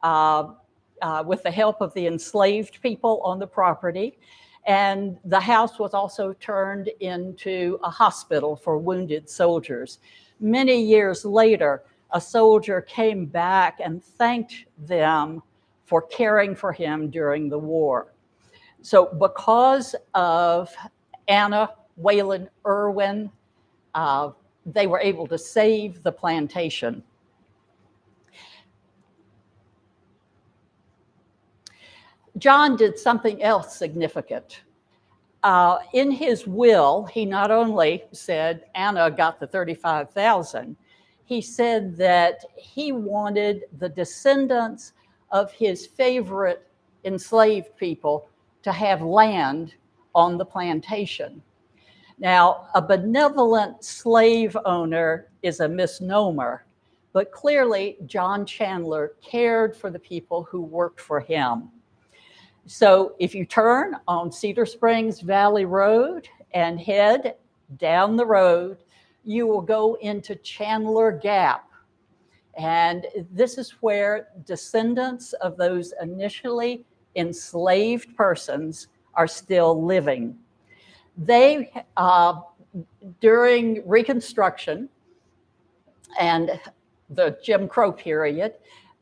with the help of the enslaved people on the property. And the house was also turned into a hospital for wounded soldiers. Many years later, a soldier came back and thanked them for caring for him during the war. So because of Anna, Wayland, Irwin, they were able to save the plantation. John did something else significant. In his will, he not only said Anna got the $35,000, he said that he wanted the descendants of his favorite enslaved people to have land on the plantation. Now, a benevolent slave owner is a misnomer, but clearly John Chandler cared for the people who worked for him. So if you turn on Cedar Springs Valley Road and head down the road, you will go into Chandler Gap. And this is where descendants of those initially enslaved persons are still living. They, during Reconstruction and the Jim Crow period,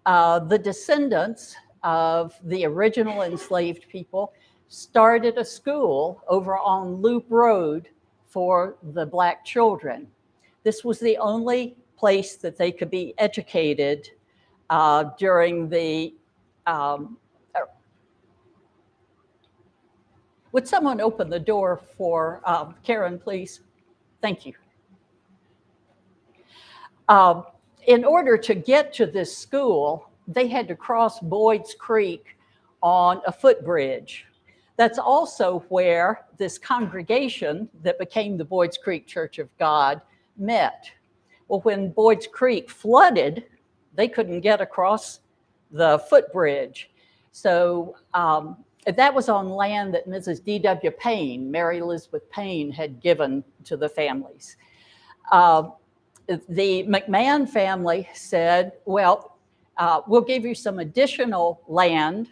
the descendants of the original enslaved people started a school over on Loop Road for the Black children. This was the only place that they could be educated during the, would someone open the door for Karen, please? Thank you. In order to get to this school, they had to cross Boyds Creek on a footbridge. That's also where this congregation that became the Boyds Creek Church of God met. Well, when Boyds Creek flooded, they couldn't get across the footbridge. So that was on land that Mrs. D.W. Payne, Mary Elizabeth Payne, had given to the families. The McMahon family said, well, we'll give you some additional land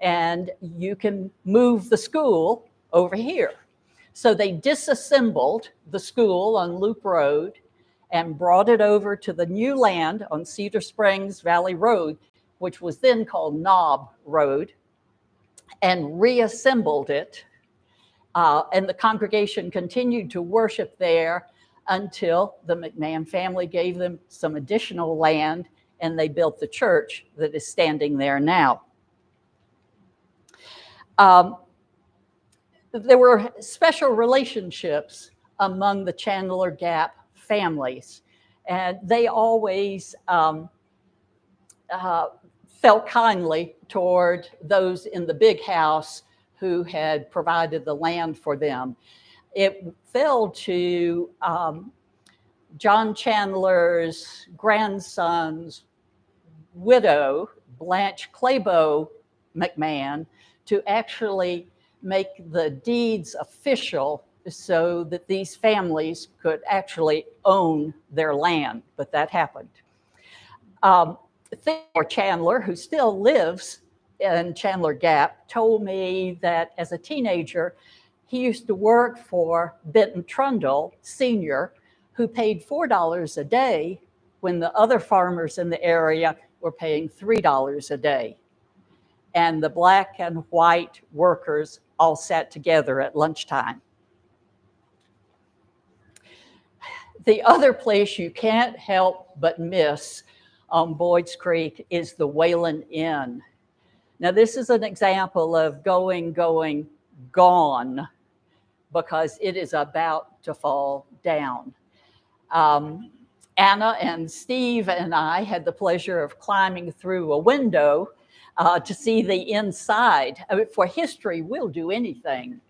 and you can move the school over here. So they disassembled the school on Loop Road and brought it over to the new land on Cedar Springs Valley Road, which was then called Knob Road, and reassembled it. And the congregation continued to worship there until the McMahon family gave them some additional land and they built the church that is standing there now. There were special relationships among the Chandler Gap families, and they always felt kindly toward those in the big house who had provided the land for them. It fell to John Chandler's grandson's widow, Blanche Claybo McMahon, to actually make the deeds official so that these families could actually own their land, but that happened. Theodore Chandler, who still lives in Chandler Gap, told me that as a teenager, he used to work for Benton Trundle Sr., who paid $4 a day when the other farmers in the area were paying $3 a day. And the black and white workers all sat together at lunchtime. The other place you can't help but miss on Boyds Creek is the Wailing Inn. Now, this is an example of going, gone, because it is about to fall down. Anna and Steve and I had the pleasure of climbing through a window to see the inside. I mean, for history, we'll do anything.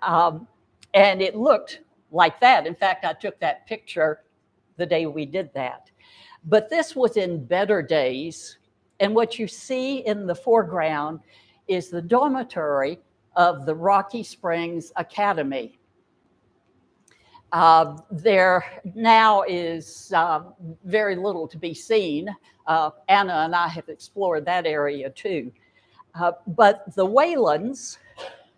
And it looked like that. In fact, I took that picture the day we did that. But this was in better days. And what you see in the foreground is the dormitory of the Rocky Springs Academy. There now is very little to be seen. Anna and I have explored that area too. But the Waylands,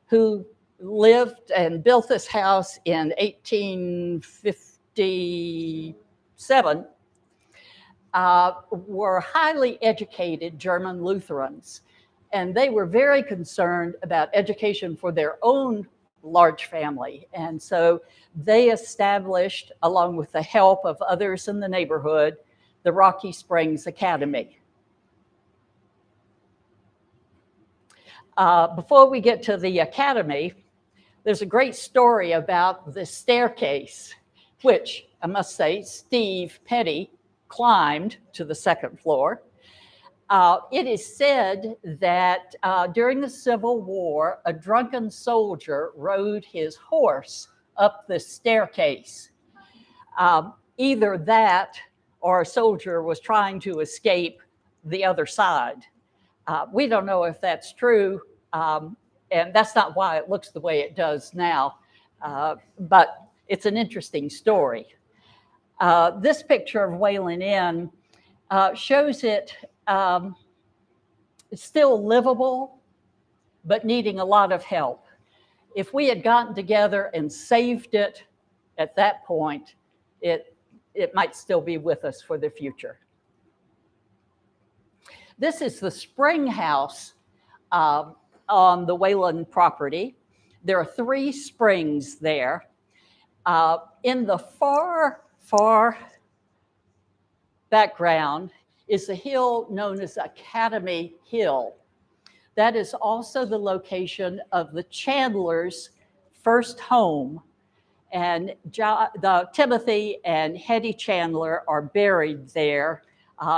who lived and built this house in 1857, were highly educated German Lutherans. And they were very concerned about education for their own large family. And so they established, along with the help of others in the neighborhood, the Rocky Springs Academy. Before we get to the academy, there's a great story about the staircase, which I must say, Steve Petty climbed to the second floor. It is said that during the Civil War, a drunken soldier rode his horse up the staircase. Either that or a soldier was trying to escape the other side. We don't know if that's true, and that's not why it looks the way it does now, but it's an interesting story. This picture of Wailing Inn shows it. It's still livable, but needing a lot of help. If we had gotten together and saved it at that point, it might still be with us for the future. This is the spring house on the Wayland property. There are 3 springs there. In the far background is a hill known as Academy Hill. That is also the location of the Chandler's first home. And Timothy and Hetty Chandler are buried there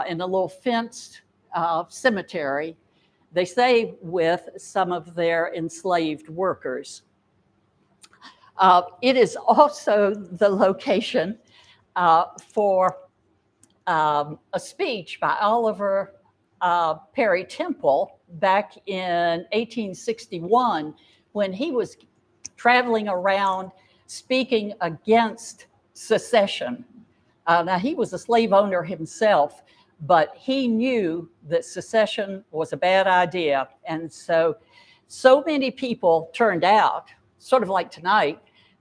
in a little fenced cemetery, they say, with some of their enslaved workers. It is also the location for a speech by Oliver Perry Temple back in 1861 when he was traveling around speaking against secession. Now, he was a slave owner himself, but he knew that secession was a bad idea. And so many people turned out, sort of like tonight.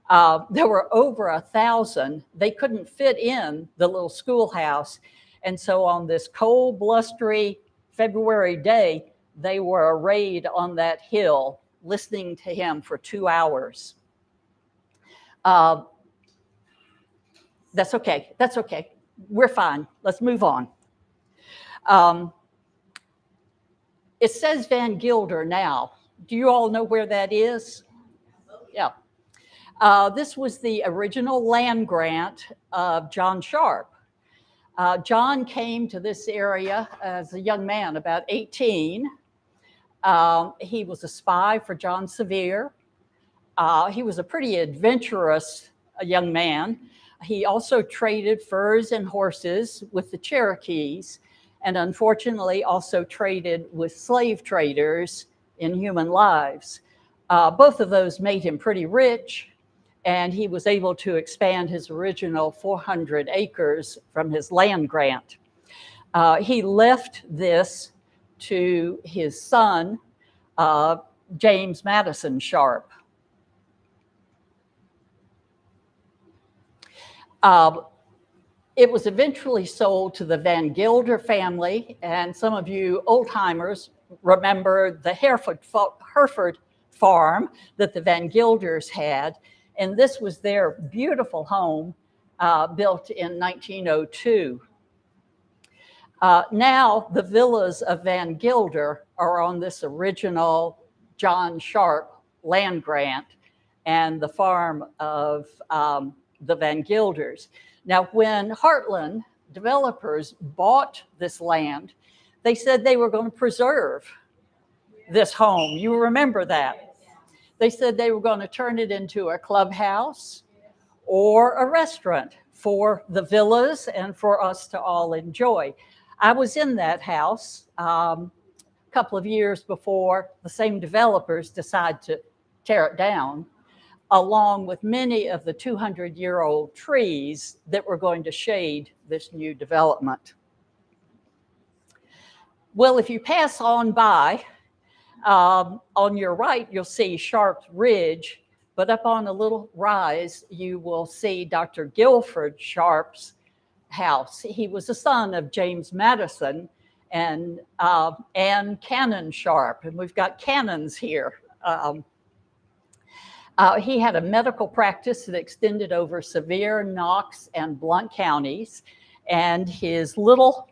There were over 1,000. They couldn't fit in the little schoolhouse. And so on this cold, blustery February day, they were arrayed on that hill, listening to him for 2 hours. That's okay. That's okay. We're fine. Let's move on. It says Van Gilder now. Do you all know where that is? Yeah. This was the original land grant of John Sharp. John came to this area as a young man, about 18. He was a spy for John Sevier. He was a pretty adventurous young man. He also traded furs and horses with the Cherokees, and unfortunately also traded with slave traders in human lives. Both of those made him pretty rich, and he was able to expand his original 400 acres from his land grant. He left this to his son, James Madison Sharp. It was eventually sold to the Van Gilder family, and some of you old-timers remember the Hereford farm that the Van Gilders had, and this was their beautiful home built in 1902. Now the villas of Van Gilder are on this original John Sharp land grant and the farm of the Van Gilders. Now, when Heartland developers bought this land, they said they were going to preserve this home. You remember that. They said they were going to turn it into a clubhouse or a restaurant for the villas and for us to all enjoy. I was in that house a couple of years before the same developers decided to tear it down, along with many of the 200-year-old trees that were going to shade this new development. Well, if you pass on by, on your right, you'll see Sharp's Ridge, but up on a little rise, you will see Dr. Guilford Sharp's house. He was the son of James Madison, and Cannon Sharp, and we've got cannons here. He had a medical practice that extended over Sevier, Knox, and Blount counties, and his little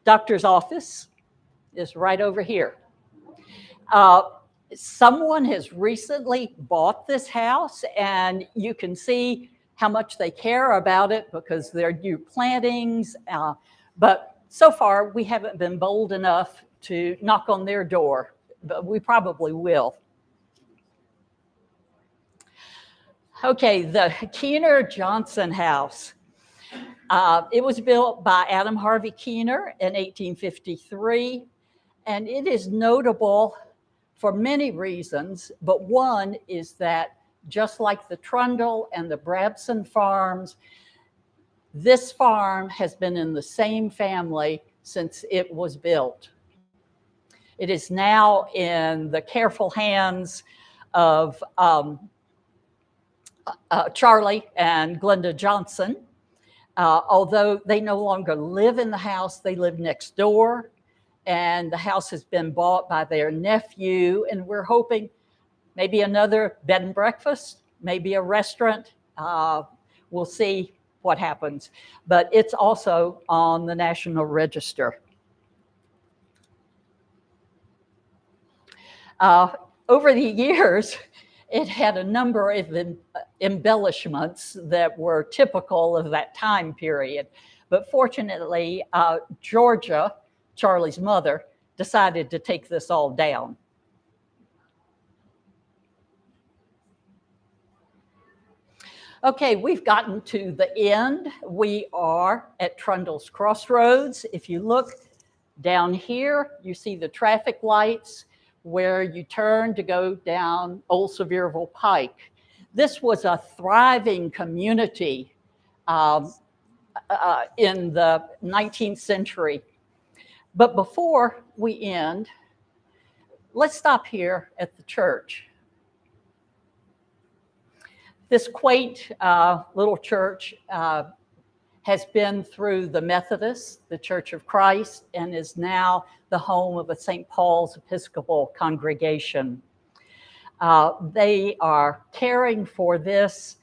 doctor's office is right over here. Someone has recently bought this house, and you can see how much they care about it because they're new plantings, but so far we haven't been bold enough to knock on their door, but we probably will. Okay, the Keener Johnson House. It was built by Adam Harvey Keener in 1853, and it is notable for many reasons, but one is that just like the Trundle and the Branson farms, this farm has been in the same family since it was built. It is now in the careful hands of Charlie and Glenda Johnson. Although they no longer live in the house, they live next door, and the house has been bought by their nephew, and we're hoping maybe another bed and breakfast, maybe a restaurant. We'll see what happens, but it's also on the National Register. Over the years, it had a number of embellishments that were typical of that time period. But fortunately, Georgia, Charlie's mother, decided to take this all down. Okay, we've gotten to the end. We are at Trundles Crossroads. If you look down here, you see the traffic lights where you turn to go down Old Sevierville Pike. This was a thriving community in the 19th century. But before we end, let's stop here at the church. This quaint little church has been through the Methodists, the Church of Christ, and is now the home of a St. Paul's Episcopal congregation. They are caring for this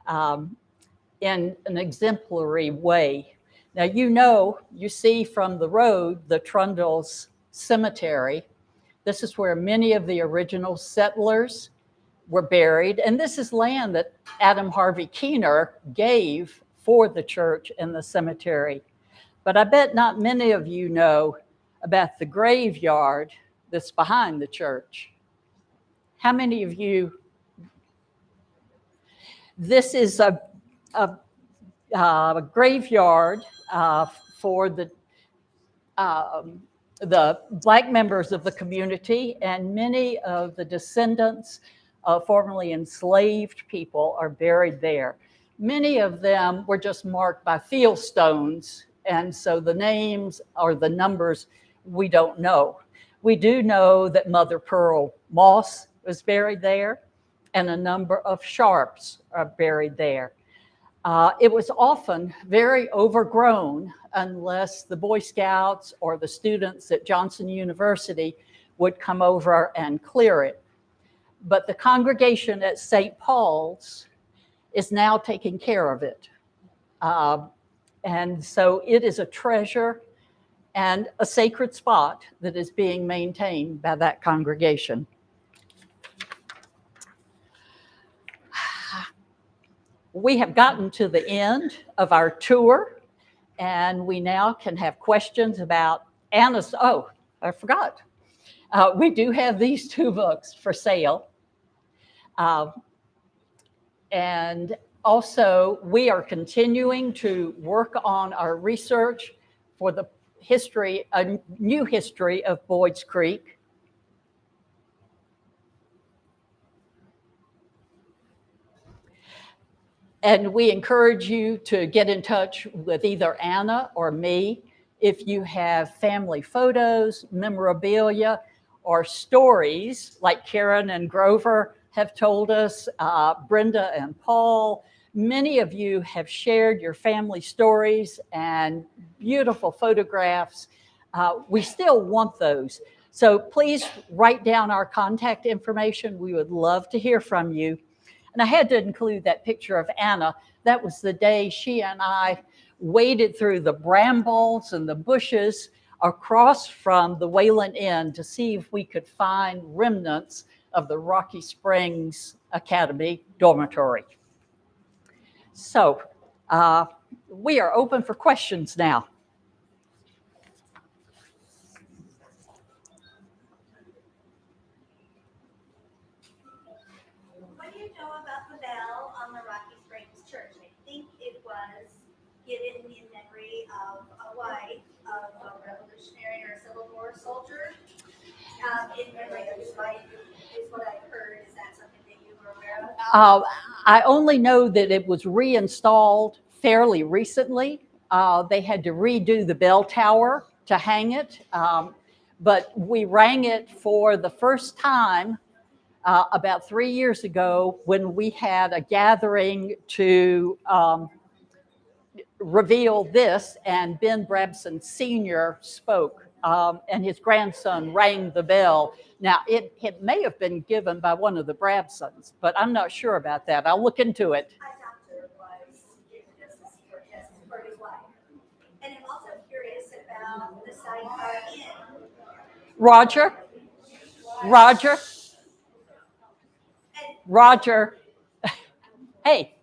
in an exemplary way. Now, you see from the road the Trundles Cemetery. This is where many of the original settlers were buried, and this is land that Adam Harvey Keener gave for the church and the cemetery. But I bet not many of you know about the graveyard that's behind the church. How many of you? This is a graveyard for the Black members of the community, and many of the descendants of formerly enslaved people are buried there. Many of them were just marked by field stones, and so the names or the numbers we don't know. We do know that Mother Pearl Moss was buried there, and a number of Sharps are buried there. It was often very overgrown unless the Boy Scouts or the students at Johnson University would come over and clear it. But the congregation at St. Paul's is now taking care of it. And so it is a treasure and a sacred spot that is being maintained by that congregation. We have gotten to the end of our tour, and we now can have questions about Anna's. Oh, I forgot. We do have these two books for sale. And also, we are continuing to work on our research for the history, a new history of Boyds Creek. And we encourage you to get in touch with either Anna or me if you have family photos, memorabilia, or stories like Karen and Grover have told us, Brenda and Paul, Many of you have shared your family stories and beautiful photographs. We still want those. So please write down our contact information. We would love to hear from you. And I had to include that picture of Anna. That was the day she and I waded through the brambles and the bushes across from the Wailing Inn to see if we could find remnants of the Rocky Springs Academy dormitory. So we are open for questions now. What do you know about the bell on the Rocky Springs Church? I think it was given in memory of a wife of a Revolutionary or Civil War soldier. In memory of his wife is what I've heard. Is that something that you were aware of? I only know that it was reinstalled fairly recently. They had to redo the bell tower to hang it, but we rang it for the first time about 3 years ago when we had a gathering to reveal this, and Ben Branson Sr. spoke, and his grandson rang the bell. Now, it may have been given by one of the Bransons, but I'm not sure about that. I'll look into it. My doctor was given this for his wife. And I'm also curious about the sidecar inn. Roger? Hey,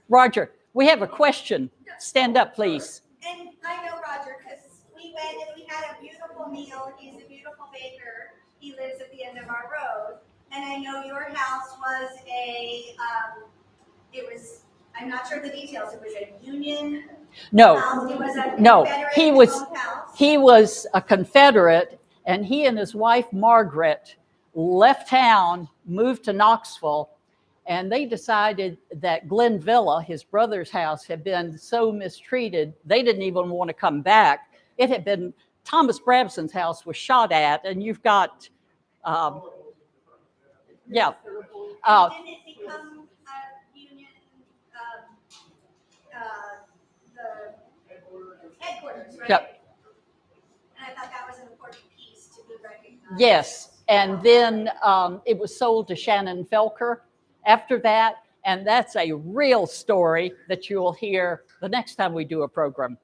Roger, we have a question. Stand up, please. And I know Roger because we went and we had a beautiful meal. He's a beautiful baker. He lives at the end of our road. And I know your house was I'm not sure of the details. It was a Union No, house. It was a no, Confederate house. he was a Confederate, and he and his wife, Margaret, left town, moved to Knoxville, and they decided that Glen Villa, his brother's house, had been so mistreated, they didn't even want to come back. It had been, Thomas Branson's house was shot at, and you've got, yeah. Didn't it become Union, the headquarters, right? Yep. And I thought that was an important piece to be recognized. Yes, and then it was sold to Shannon Felker after that, and that's a real story that you will hear the next time we do a program.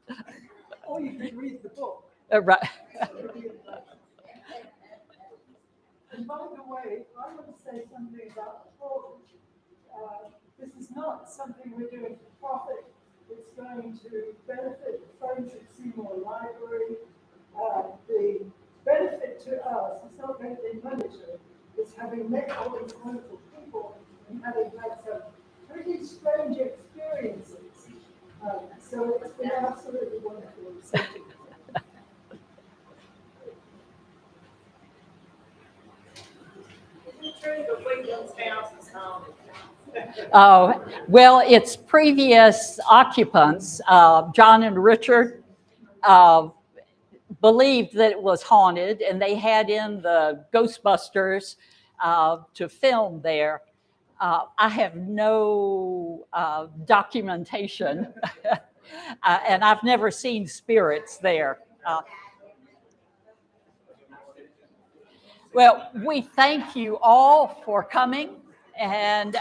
Or you can read the book. Right. And by the way, I want to say something about the book. This is not something we're doing for profit. It's going to benefit the Friends of Seymour Library. The benefit to us, it's not going to be monetary, it's having met all these wonderful people and having had some pretty strange experiences. So it's been absolutely wonderful. Well, its previous occupants, John and Richard, believed that it was haunted, and they had in the Ghostbusters to film there. I have no documentation, and I've never seen spirits there. Well, we thank you all for coming, and